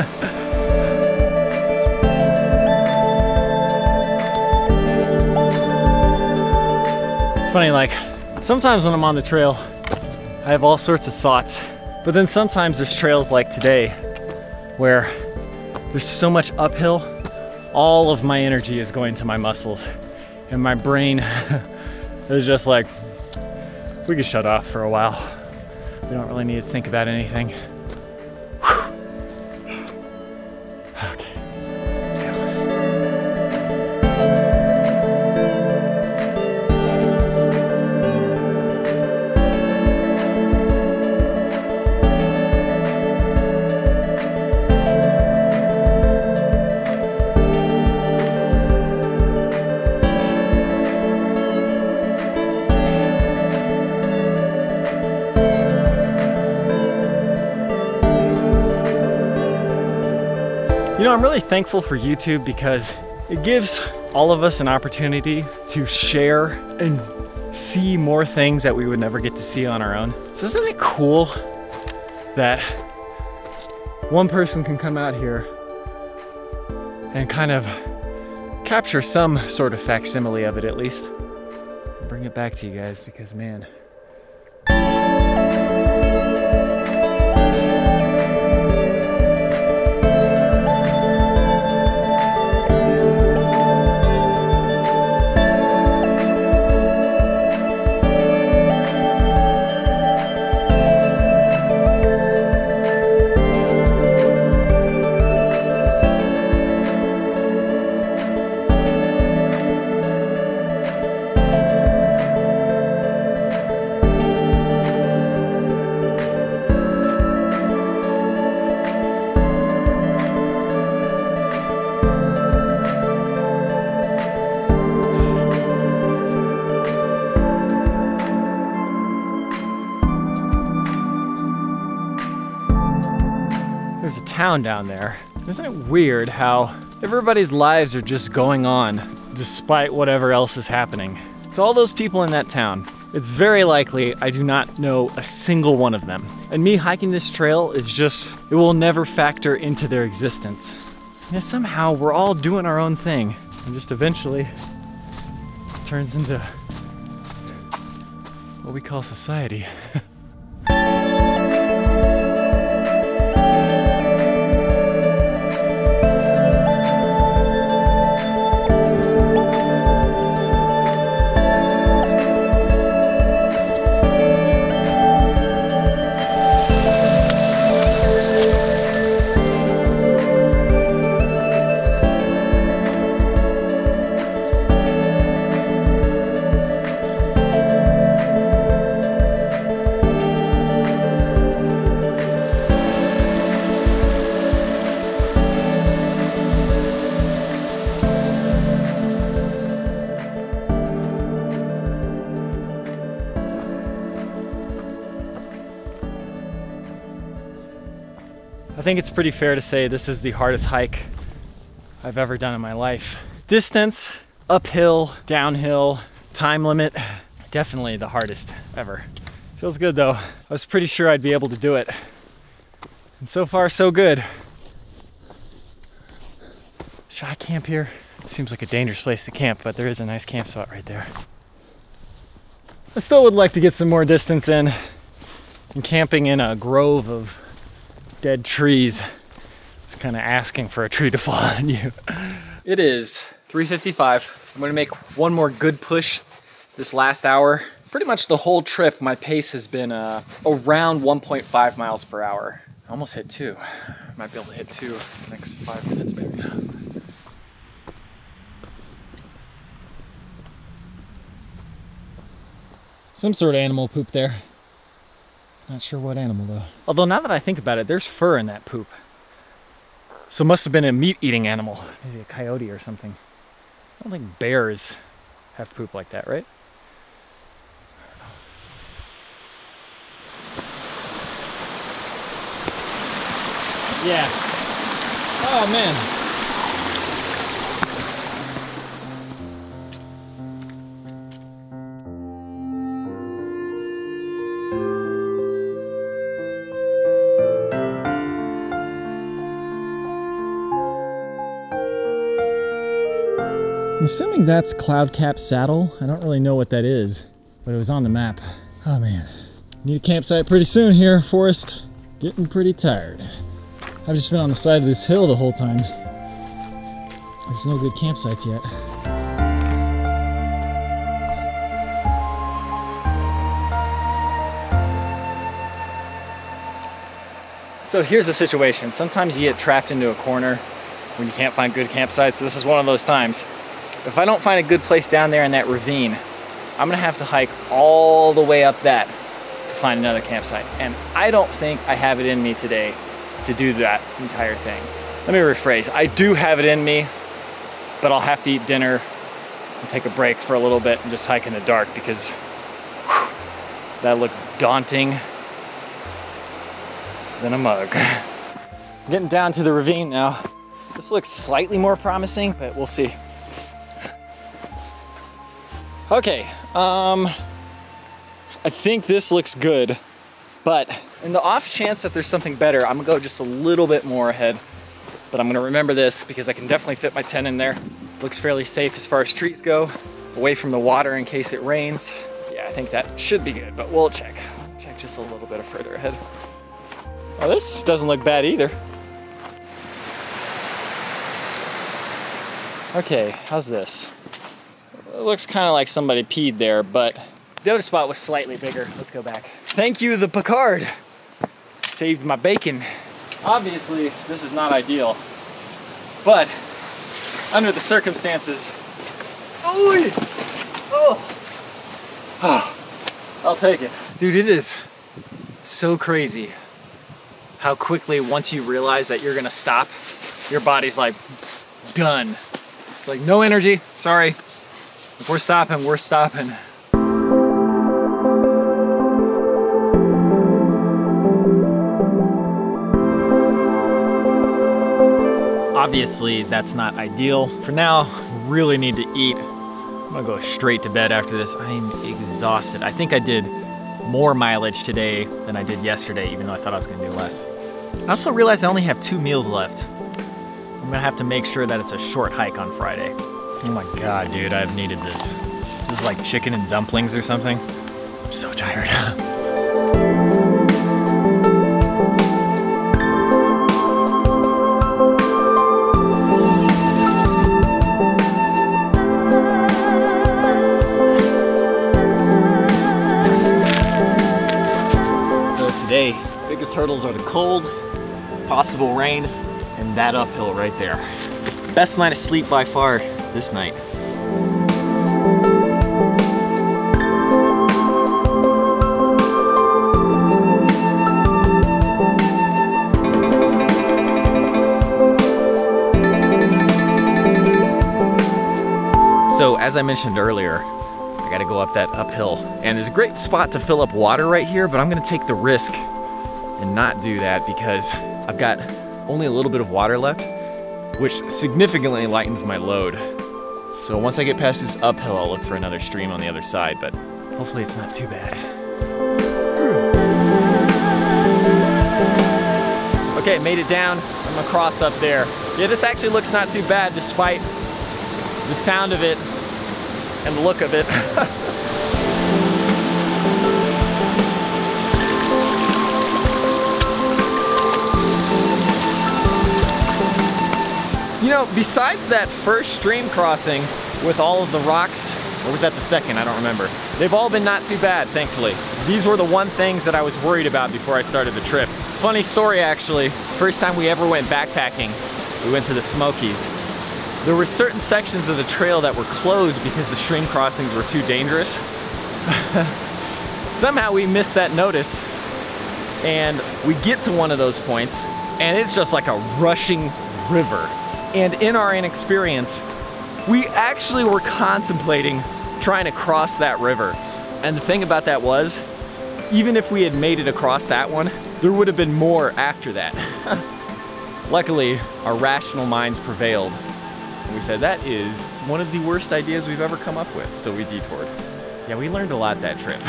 funny, like, sometimes when I'm on the trail, I have all sorts of thoughts, but then sometimes there's trails like today where there's so much uphill, all of my energy is going to my muscles, and my brain is just like, we can shut off for a while. We don't really need to think about anything. Okay, let's go. You know, I'm really thankful for YouTube because it gives all of us an opportunity to share and see more things that we would never get to see on our own. So isn't it cool that one person can come out here and kind of capture some sort of facsimile of it at least, and bring it back to you guys, because man, town down there. Isn't it weird how everybody's lives are just going on despite whatever else is happening? To all those people in that town, it's very likely I do not know a single one of them. And me hiking this trail is just, it will never factor into their existence. And somehow we're all doing our own thing. And just eventually it turns into what we call society. I think it's pretty fair to say this is the hardest hike I've ever done in my life. Distance, uphill, downhill, time limit, definitely the hardest ever. Feels good though. I was pretty sure I'd be able to do it. And so far, so good. Should I camp here? It seems like a dangerous place to camp, but there is a nice camp spot right there. I still would like to get some more distance in, and camping in a grove of dead trees is kind of asking for a tree to fall on you. It is 3:55. I'm gonna make one more good push this last hour. Pretty much the whole trip, my pace has been around 1.5 miles per hour. I almost hit 2. Might be able to hit 2 in the next 5 minutes maybe. Some sort of animal poop there. Not sure what animal though. Although now that I think about it, there's fur in that poop. So it must have been a meat-eating animal. Maybe a coyote or something. I don't think bears have poop like that, right? Yeah. Oh man. I'm assuming that's Cloud Cap Saddle. I don't really know what that is, but it was on the map. Oh man, need a campsite pretty soon here, Forrest. Getting pretty tired. I've just been on the side of this hill the whole time. There's no good campsites yet. So here's the situation. Sometimes you get trapped into a corner when you can't find good campsites. This is one of those times. If I don't find a good place down there in that ravine, I'm gonna have to hike all the way up that to find another campsite. And I don't think I have it in me today to do that entire thing. Let me rephrase. I do have it in me, but I'll have to eat dinner and take a break for a little bit and just hike in the dark because whew, that looks daunting than a mug. Getting down to the ravine now. This looks slightly more promising, but we'll see. Okay, I think this looks good, but in the off chance that there's something better, I'm gonna go just a little bit more ahead, but I'm gonna remember this because I can definitely fit my tent in there. Looks fairly safe as far as trees go, away from the water in case it rains. Yeah, I think that should be good, but we'll check. Check just a little bit further ahead. Oh, this doesn't look bad either. Okay, how's this? It looks kind of like somebody peed there, but the other spot was slightly bigger. Let's go back. Thank you, the Picard. Saved my bacon. Obviously, this is not ideal, but under the circumstances, oh, I'll take it. Dude, it is so crazy how quickly once you realize that you're gonna stop, your body's like, done. Like, no energy, sorry. If we're stopping, we're stopping. Obviously, that's not ideal. For now, really need to eat. I'm gonna go straight to bed after this. I am exhausted. I think I did more mileage today than I did yesterday, even though I thought I was gonna do less. I also realized I only have 2 meals left. I'm gonna have to make sure that it's a short hike on Friday. Oh my God, dude, I've needed this. This is like chicken and dumplings or something. I'm so tired. Today, biggest hurdles are the cold, possible rain, and that uphill right there. Best night of sleep by far this night. So as I mentioned earlier, I gotta go up that uphill. And there's a great spot to fill up water right here, but I'm gonna take the risk and not do that because I've got only a little bit of water left, which significantly lightens my load. So once I get past this uphill, I'll look for another stream on the other side, but hopefully it's not too bad. Okay, made it down. I'm gonna cross up there. Yeah, this actually looks not too bad despite the sound of it and the look of it. You know, besides that first stream crossing with all of the rocks, or was that the second? I don't remember. They've all been not too bad, thankfully. These were the one things that I was worried about before I started the trip. Funny story, actually. First time we ever went backpacking, we went to the Smokies. There were certain sections of the trail that were closed because the stream crossings were too dangerous. Somehow we missed that notice, and we get to one of those points, and it's just like a rushing river. And in our inexperience, we actually were contemplating trying to cross that river. And the thing about that was, even if we had made it across that one, there would have been more after that. Luckily, our rational minds prevailed. And we said, that is one of the worst ideas we've ever come up with, so we detoured. Yeah, we learned a lot that trip.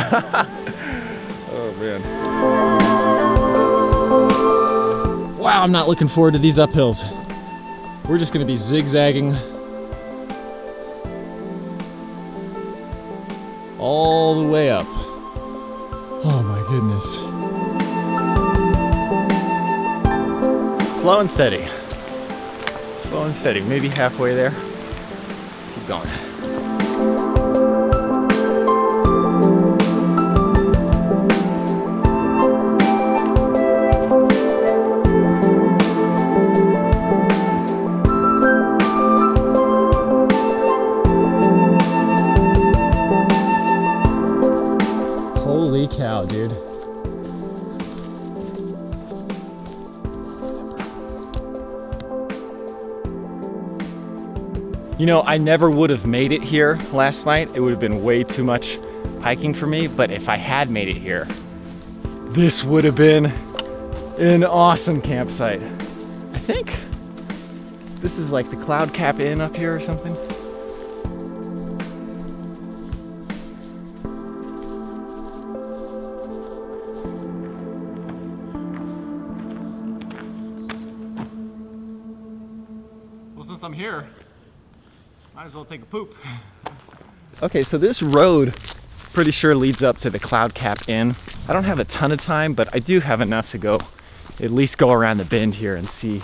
Oh, man. Wow, I'm not looking forward to these uphills. We're just gonna be zigzagging all the way up. Oh my goodness. Slow and steady. Slow and steady, maybe halfway there. Let's keep going. Holy cow, dude. You know, I never would have made it here last night. It would have been way too much hiking for me, but if I had made it here, this would have been an awesome campsite. I think this is like the Cloud Cap Inn up here or something. Well, since I'm here, might as well take a poop. Okay, so this road, pretty sure leads up to the Cloud Cap Inn. I don't have a ton of time, but I do have enough to go, at least go around the bend here and see.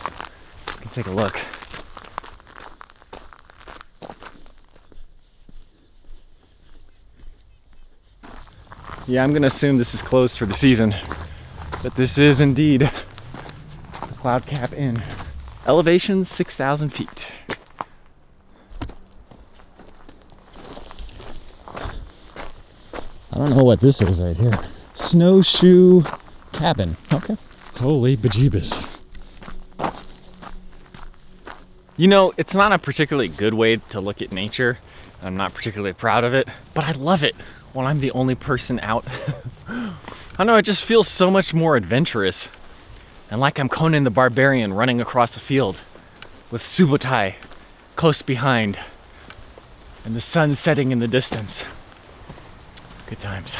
I can take a look. Yeah, I'm gonna assume this is closed for the season, but this is indeed the Cloud Cap Inn. Elevation 6,000 feet. I don't know what this is right here. Snowshoe cabin. Okay. Holy bejeebus. You know, it's not a particularly good way to look at nature. I'm not particularly proud of it, but I love it when I'm the only person out. I don't know, it just feels so much more adventurous. And like I'm Conan the Barbarian running across the field. with Subotai close behind and the sun setting in the distance. Good times.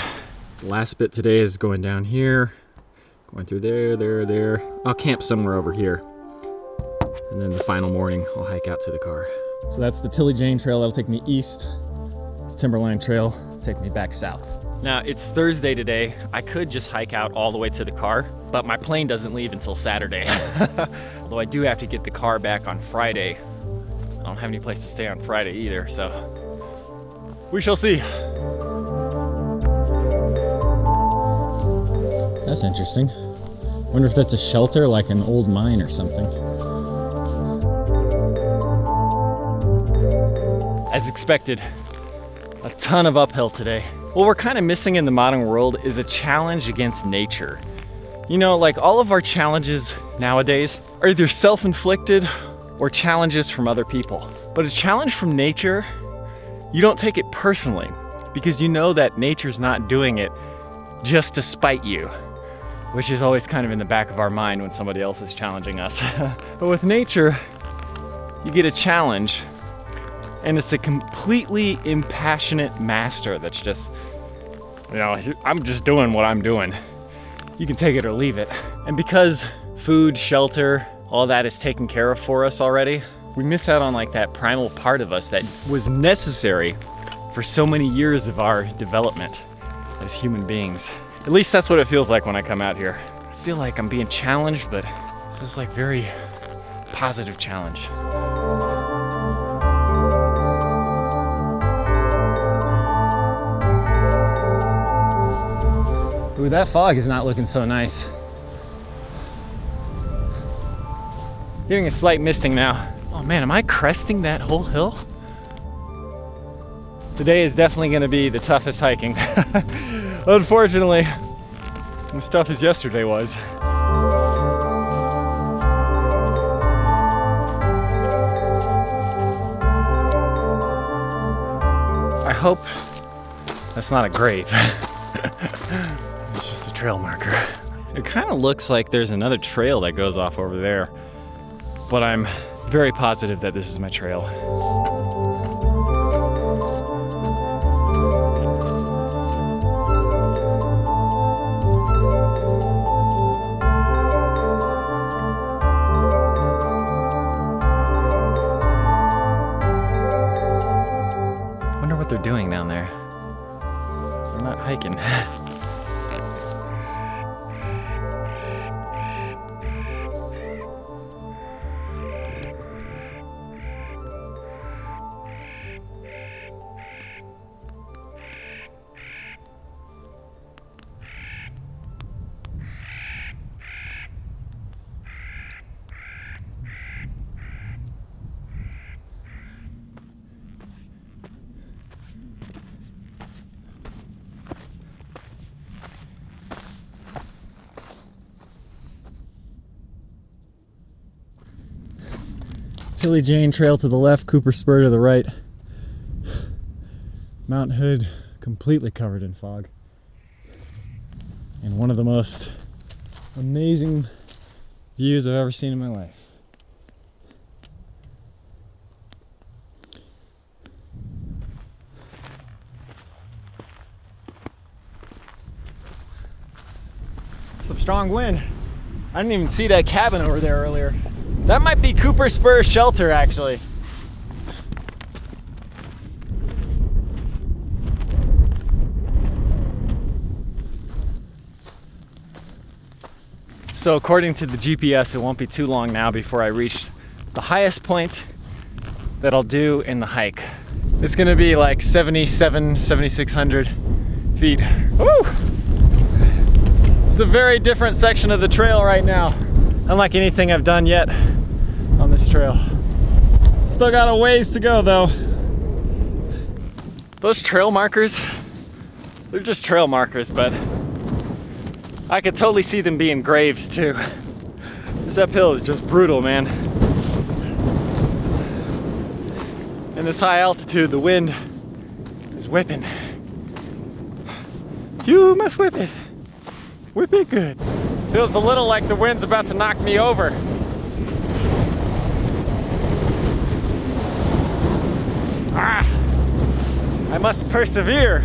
The last bit today is going down here, going through there. I'll camp somewhere over here. And then the final morning, I'll hike out to the car. So that's the Tilly Jane Trail. That'll take me east. This Timberline Trail will take me back south. Now, it's Thursday today. I could just hike out all the way to the car, but my plane doesn't leave until Saturday. Although I do have to get the car back on Friday. I don't have any place to stay on Friday either, so we shall see. That's interesting. Wonder if that's a shelter, like an old mine or something. As expected, a ton of uphill today. What we're kind of missing in the modern world is a challenge against nature. You know, like all of our challenges nowadays are either self-inflicted or challenges from other people. But a challenge from nature, you don't take it personally because you know that nature's not doing it just to spite you, which is always kind of in the back of our mind when somebody else is challenging us. But with nature, you get a challenge and it's a completely impassionate master that's just, you know, I'm just doing what I'm doing. You can take it or leave it. And because food, shelter, all that is taken care of for us already, we miss out on like that primal part of us that was necessary for so many years of our development as human beings. At least that's what it feels like when I come out here. I feel like I'm being challenged, but this is like very positive challenge. Ooh, that fog is not looking so nice. Getting a slight misting now. Oh man, am I cresting that whole hill? Today is definitely gonna be the toughest hiking. Unfortunately, as tough as yesterday was. I hope that's not a grave. It's just a trail marker. It kind of looks like there's another trail that goes off over there, but I'm very positive that this is my trail. Wonder what they're doing down there. They're not hiking. Tilly Jane Trail to the left, Cooper Spur to the right. Mount Hood completely covered in fog. And one of the most amazing views I've ever seen in my life. Some strong wind. I didn't even see that cabin over there earlier. That might be Cooper Spur shelter, actually. So according to the GPS, it won't be too long now before I reach the highest point that I'll do in the hike. It's gonna be like 7,600 feet. Woo! It's a very different section of the trail right now, unlike anything I've done yet on this trail. Still got a ways to go though. Those trail markers, they're just trail markers, but I could totally see them being graves too. This uphill is just brutal, man. In this high altitude, the wind is whipping. You must whip it. Whip it good. Feels a little like the wind's about to knock me over. must persevere.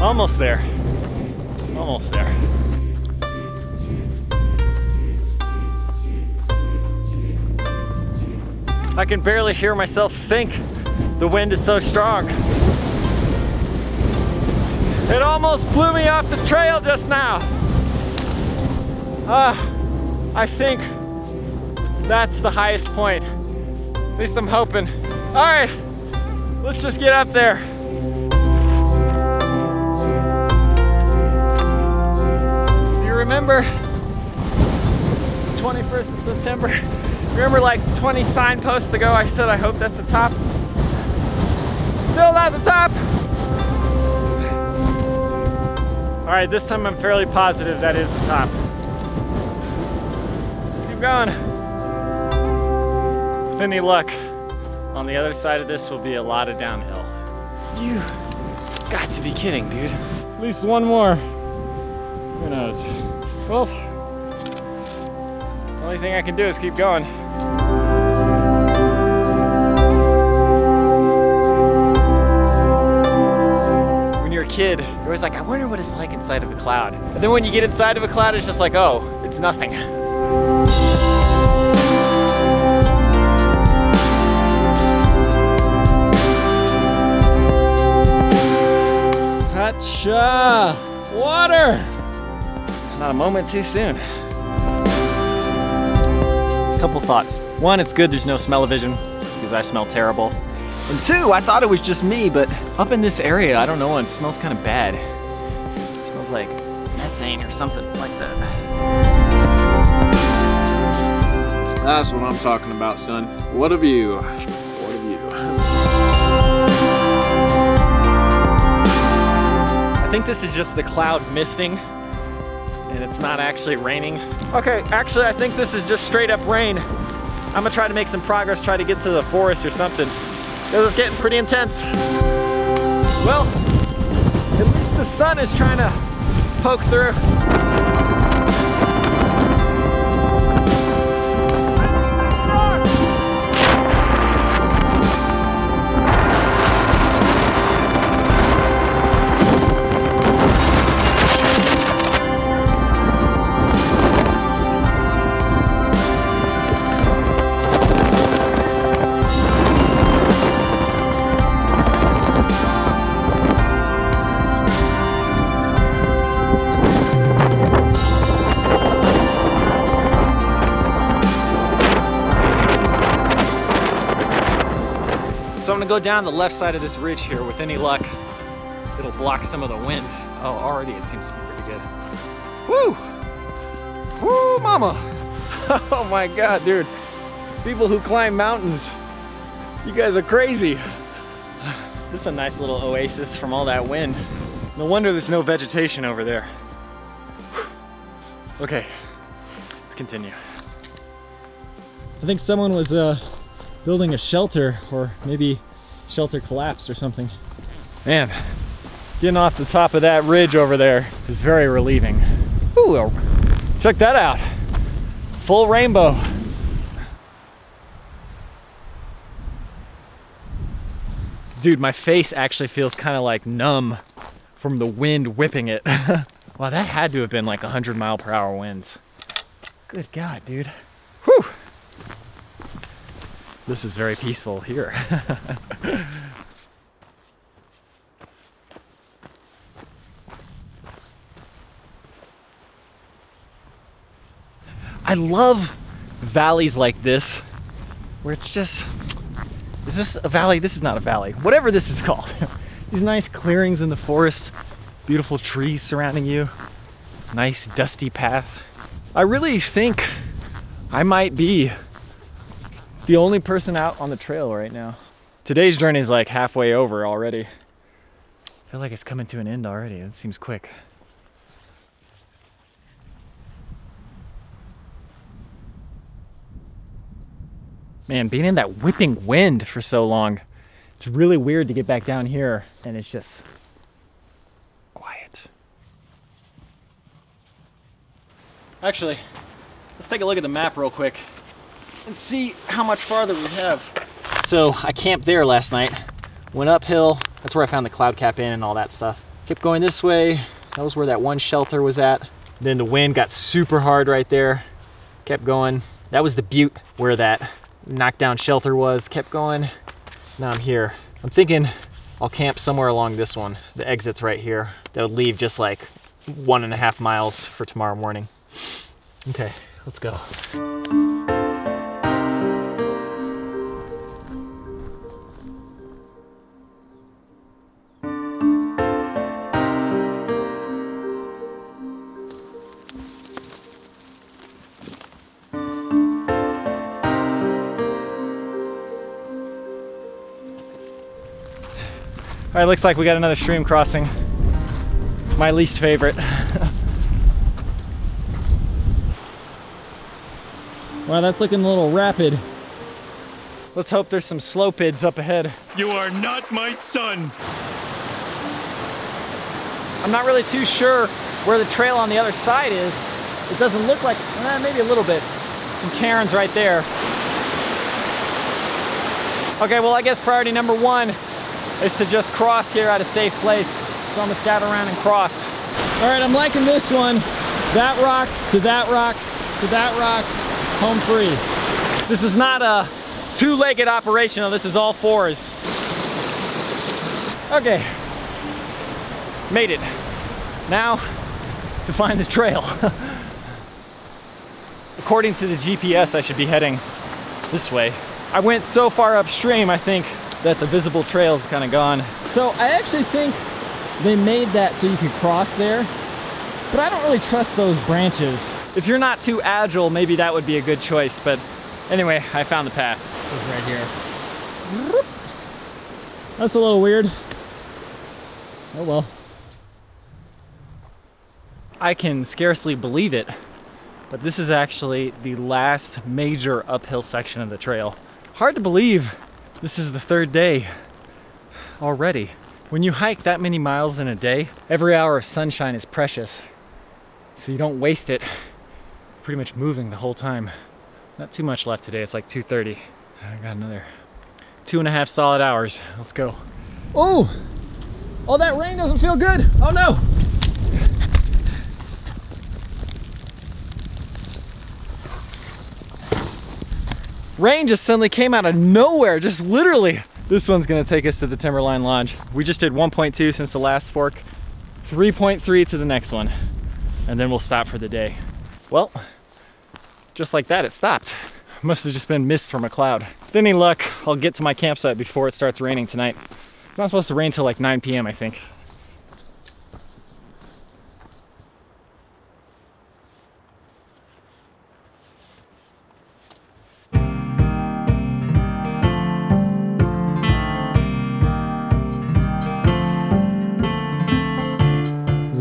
Almost there. Almost there. I can barely hear myself think. The wind is so strong. It almost blew me off the trail just now. I think that's the highest point. At least I'm hoping. All right, let's just get up there. Do you remember the 21st of September? Remember like 20 signposts ago I said I hope that's the top? Still not the top. All right, this time I'm fairly positive that is the top. Let's keep going. With any luck, on the other side of this will be a lot of downhill. You got to be kidding, dude. At least one more. Who knows? Well, the only thing I can do is keep going. When you're a kid, you're always like, I wonder what it's like inside of a cloud. And then when you get inside of a cloud, it's just like, oh, it's nothing. Gotcha! Water! Not a moment too soon. Couple thoughts. One, it's good there's no smell-o-vision because I smell terrible. And two, I thought it was just me, but up in this area, I don't know, it smells kind of bad. It smells like methane or something like that. That's what I'm talking about, son. What of you? What of you? I think this is just the cloud misting and it's not actually raining. Okay, actually I think this is just straight up rain. I'm gonna try to make some progress, try to get to the forest or something. This is getting pretty intense. Well, at least the sun is trying to poke through. So I'm gonna go down the left side of this ridge here. With any luck, it'll block some of the wind. Oh, already it seems to be pretty good. Woo! Woo, mama! Oh my God, dude. People who climb mountains, you guys are crazy. This is a nice little oasis from all that wind. No wonder there's no vegetation over there. Okay, let's continue. I think someone was building a shelter, or maybe shelter collapsed or something. Man, getting off the top of that ridge over there is very relieving. Ooh, check that out. Full rainbow. Dude, my face actually feels kind of like numb from the wind whipping it. Wow, that had to have been like 100-mile-per-hour winds. Good God, dude. Whew. This is very peaceful here. I love valleys like this, where it's just, is this a valley? This is not a valley. Whatever this is called. These nice clearings in the forest, beautiful trees surrounding you, nice dusty path. I really think I might be the only person out on the trail right now. Today's journey is like halfway over already. I feel like it's coming to an end already. It seems quick. Man, being in that whipping wind for so long, it's really weird to get back down here and it's just quiet. Actually, let's take a look at the map real quick and see how much farther we have. So I camped there last night, went uphill. That's where I found the cloud cap in and all that stuff. Kept going this way. That was where that one shelter was at. Then the wind got super hard right there. Kept going. That was the butte where that knockdown shelter was. Kept going. Now I'm here. I'm thinking I'll camp somewhere along this one. The exit's right here. That would leave just like 1.5 miles for tomorrow morning. Okay, let's go. All right, looks like we got another stream crossing. My least favorite. Wow, that's looking a little rapid. Let's hope there's some slopids up ahead. You are not my son. I'm not really too sure where the trail on the other side is. It doesn't look like, maybe a little bit. Some cairns right there. Okay, well, I guess priority number 1 is to just cross here at a safe place. So I'm gonna scout around and cross. All right, I'm liking this one. That rock to that rock to that rock, home free. This is not a two-legged operation, this is all 4s. Okay, made it. Now to find the trail. According to the GPS, I should be heading this way. I went so far upstream, I think that the visible trail is kind of gone. So I actually think they made that so you could cross there, but I don't really trust those branches. If you're not too agile, maybe that would be a good choice, but anyway, I found the path. It's right here. That's a little weird. Oh well. I can scarcely believe it, but this is actually the last major uphill section of the trail. Hard to believe. This is the 3rd day already. When you hike that many miles in a day, every hour of sunshine is precious. So you don't waste it pretty much moving the whole time. Not too much left today, it's like 2:30. I got another 2.5 solid hours. Let's go. Oh, that rain doesn't feel good. Oh no. Rain just suddenly came out of nowhere, just literally. This one's gonna take us to the Timberline Lodge. We just did 1.2 since the last fork, 3.3 to the next one, and then we'll stop for the day. Well, just like that, it stopped. Must have just been mist from a cloud. With any luck, I'll get to my campsite before it starts raining tonight. It's not supposed to rain till like 9 p.m. I think.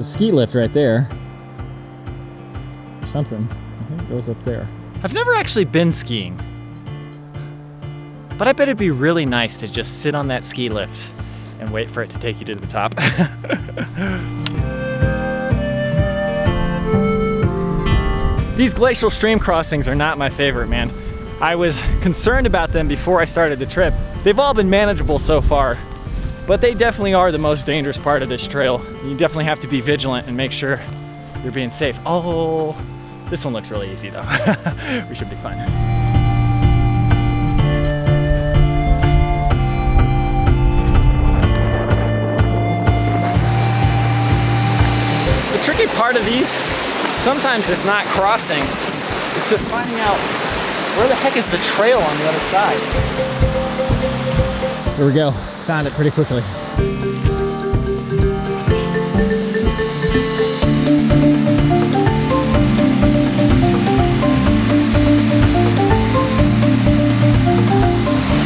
Ski lift right there. Something. I think it goes up there. I've never actually been skiing, but I bet it'd be really nice to just sit on that ski lift and wait for it to take you to the top. These glacial stream crossings are not my favorite, man. I was concerned about them before I started the trip. They've all been manageable so far, but they definitely are the most dangerous part of this trail. You definitely have to be vigilant and make sure you're being safe. Oh, this one looks really easy though. We should be fine. The tricky part of these, sometimes it's not crossing. It's just finding out where the heck is the trail on the other side. Here we go. Found it pretty quickly.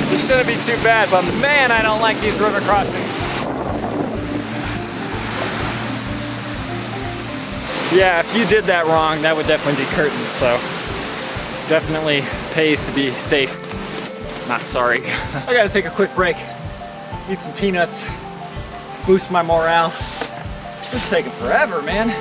This shouldn't be too bad, but man, I don't like these river crossings. Yeah, if you did that wrong, that would definitely be curtains, so definitely pays to be safe. not sorry. I gotta take a quick break, eat some peanuts, boost my morale. This is taking forever, man.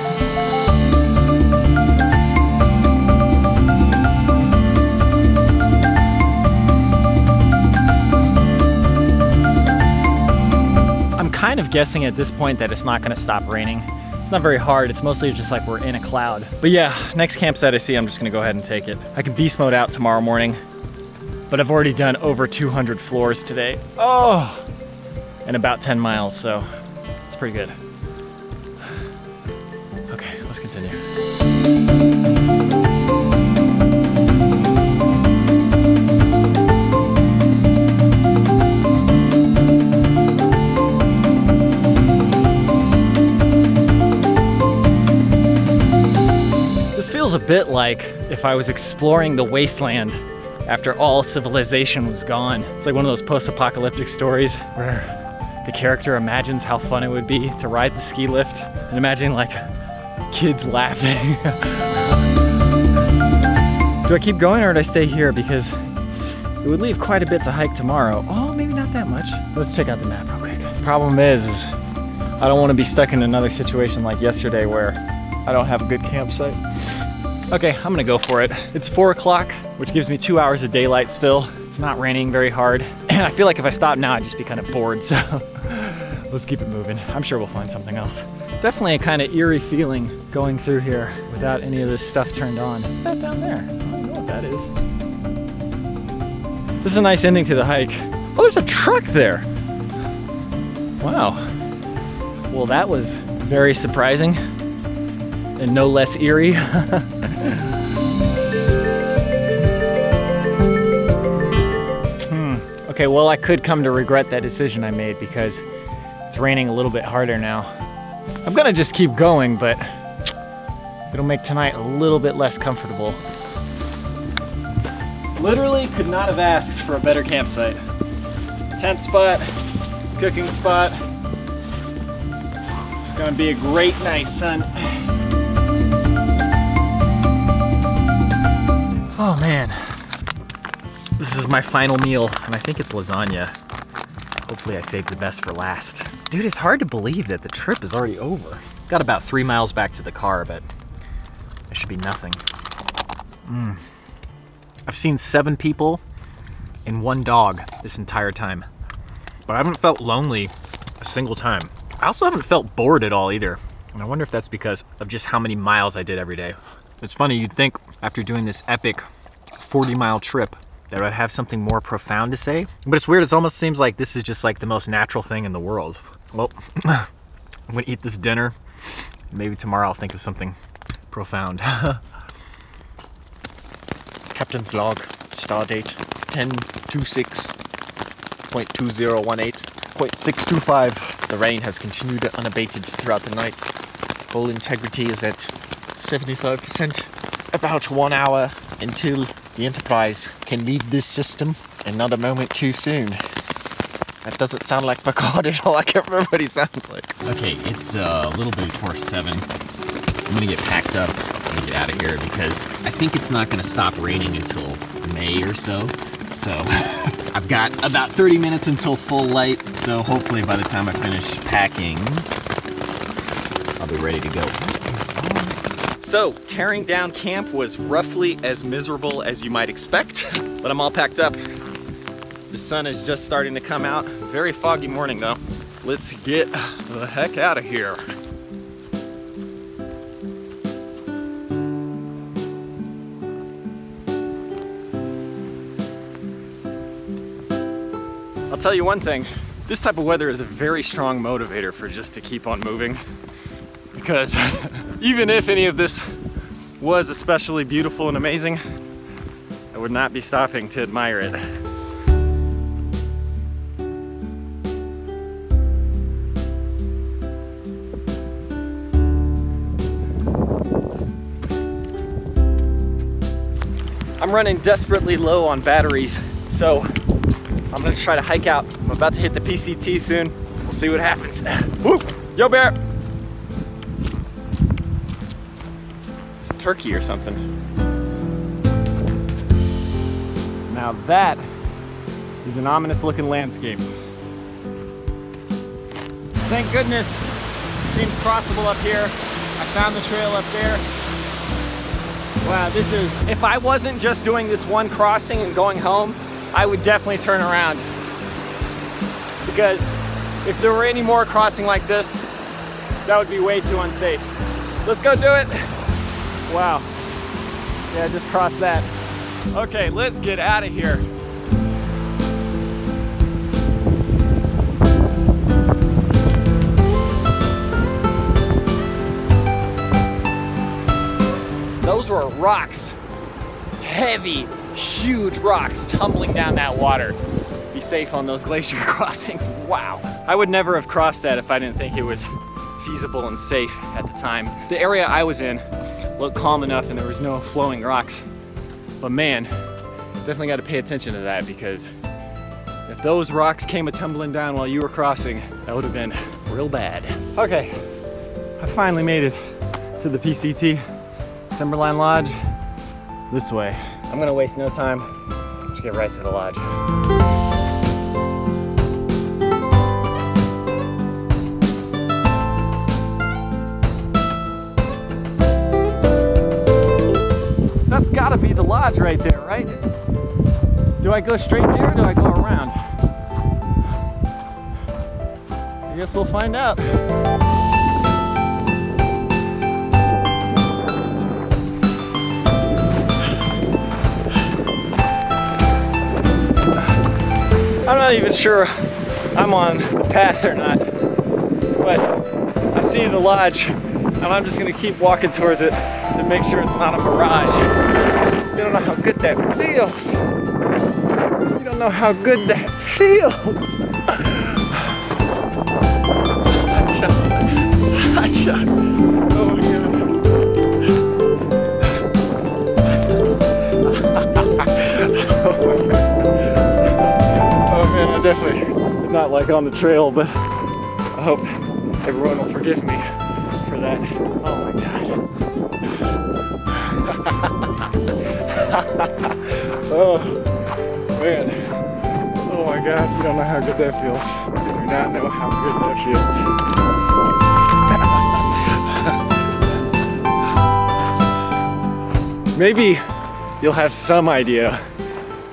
I'm kind of guessing at this point that it's not gonna stop raining. It's not very hard, it's mostly just like we're in a cloud. But yeah, next campsite I see, I'm just gonna go ahead and take it. I can beast mode out tomorrow morning, but I've already done over 200 floors today. Oh, and about 10 miles, so it's pretty good. Okay, let's continue. A bit like if I was exploring the wasteland after all civilization was gone. It's like one of those post-apocalyptic stories where the character imagines how fun it would be to ride the ski lift and imagine like kids laughing. Do I keep going or do I stay here? Because it would leave quite a bit to hike tomorrow. Oh, maybe not that much. Let's check out the map real quick. Problem is I don't want to be stuck in another situation like yesterday where I don't have a good campsite. Okay, I'm gonna go for it. It's 4 o'clock, which gives me 2 hours of daylight still. It's not raining very hard. And I feel like if I stop now, I'd just be kind of bored, so let's keep it moving. I'm sure we'll find something else. Definitely a kind of eerie feeling going through here without any of this stuff turned on. What's that down there? I don't know what that is. This is a nice ending to the hike. Oh, there's a truck there. Wow. Well, that was very surprising and no less eerie. Okay, well, I could come to regret that decision I made because it's raining a little bit harder now. I'm gonna just keep going, but it'll make tonight a little bit less comfortable. Literally could not have asked for a better campsite. Tent spot, cooking spot. It's gonna be a great night, son. Oh man, this is my final meal, and I think it's lasagna. Hopefully I saved the best for last. Dude, it's hard to believe that the trip is already over. Got about 3 miles back to the car, but it should be nothing. I've seen 7 people and 1 dog this entire time, but I haven't felt lonely a single time. I also haven't felt bored at all either, and I wonder if that's because of just how many miles I did every day. It's funny, you'd think after doing this epic 40-mile trip that I'd have something more profound to say, but it's weird, it almost seems like this is just like the most natural thing in the world. Well, I'm gonna eat this dinner. Maybe tomorrow I'll think of something profound. Captain's log, stardate 10/26.2018.625. The rain has continued unabated throughout the night. Hull integrity is at 75%. About 1 hour until the Enterprise can leave this system, and not a moment too soon. That doesn't sound like Picard at all. I can't remember what he sounds like. Okay, it's a little bit before 7. I'm gonna get packed up and get out of here because I think it's not gonna stop raining until May or so. So I've got about 30 minutes until full light. So hopefully by the time I finish packing, I'll be ready to go. So, tearing down camp was roughly as miserable as you might expect, but I'm all packed up. The sun is just starting to come out. Very foggy morning though. Let's get the heck out of here. I'll tell you one thing, this type of weather is a very strong motivator for just to keep on moving. Because even if any of this was especially beautiful and amazing, I would not be stopping to admire it. I'm running desperately low on batteries, so I'm gonna try to hike out. I'm about to hit the PCT soon. We'll see what happens. Woo! Yo, bear! It's a turkey or something. Now that is an ominous looking landscape. Thank goodness it seems crossable up here. I found the trail up there. Wow, this is, if I wasn't just doing this one crossing and going home, I would definitely turn around. Because if there were any more crossing like this, that would be way too unsafe. Let's go do it. Wow. Yeah, just crossed that. Okay, let's get out of here. Those were rocks. Heavy, huge rocks tumbling down that water. Be safe on those glacier crossings. Wow. I would never have crossed that if I didn't think it was feasible and safe at the time. The area I was in looked calm enough and there was no flowing rocks. But man, definitely got to pay attention to that, because if those rocks came a-tumbling down while you were crossing, that would have been real bad. Okay, I finally made it to the PCT Timberline Lodge. This way. I'm gonna waste no time. Let's get right to the lodge. That's gotta be the lodge right there, right? Do I go straight there or do I go around? I guess we'll find out. I'm not even sure I'm on the path or not, but I see the lodge and I'm just gonna keep walking towards it to make sure it's not a mirage. You don't know how good that feels. You don't know how good that feels. Gotcha. Oh my God. Oh my God. Oh man, I definitely did not like on the trail, but I hope everyone will forgive me for that. Oh my God. Oh man. Oh my God, you don't know how good that feels. You do not know how good that feels. Maybe you'll have some idea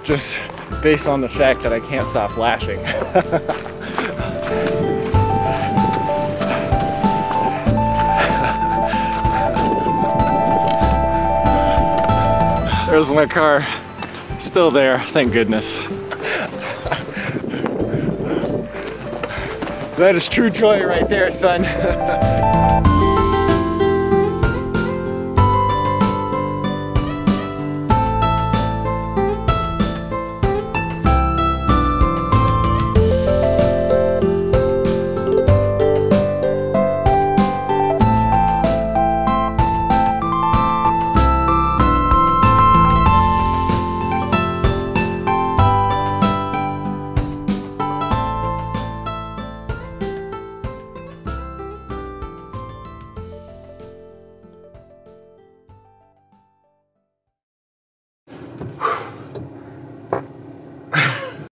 just based on the fact that I can't stop laughing. There's my car, still there, thank goodness. That is true joy right there, son.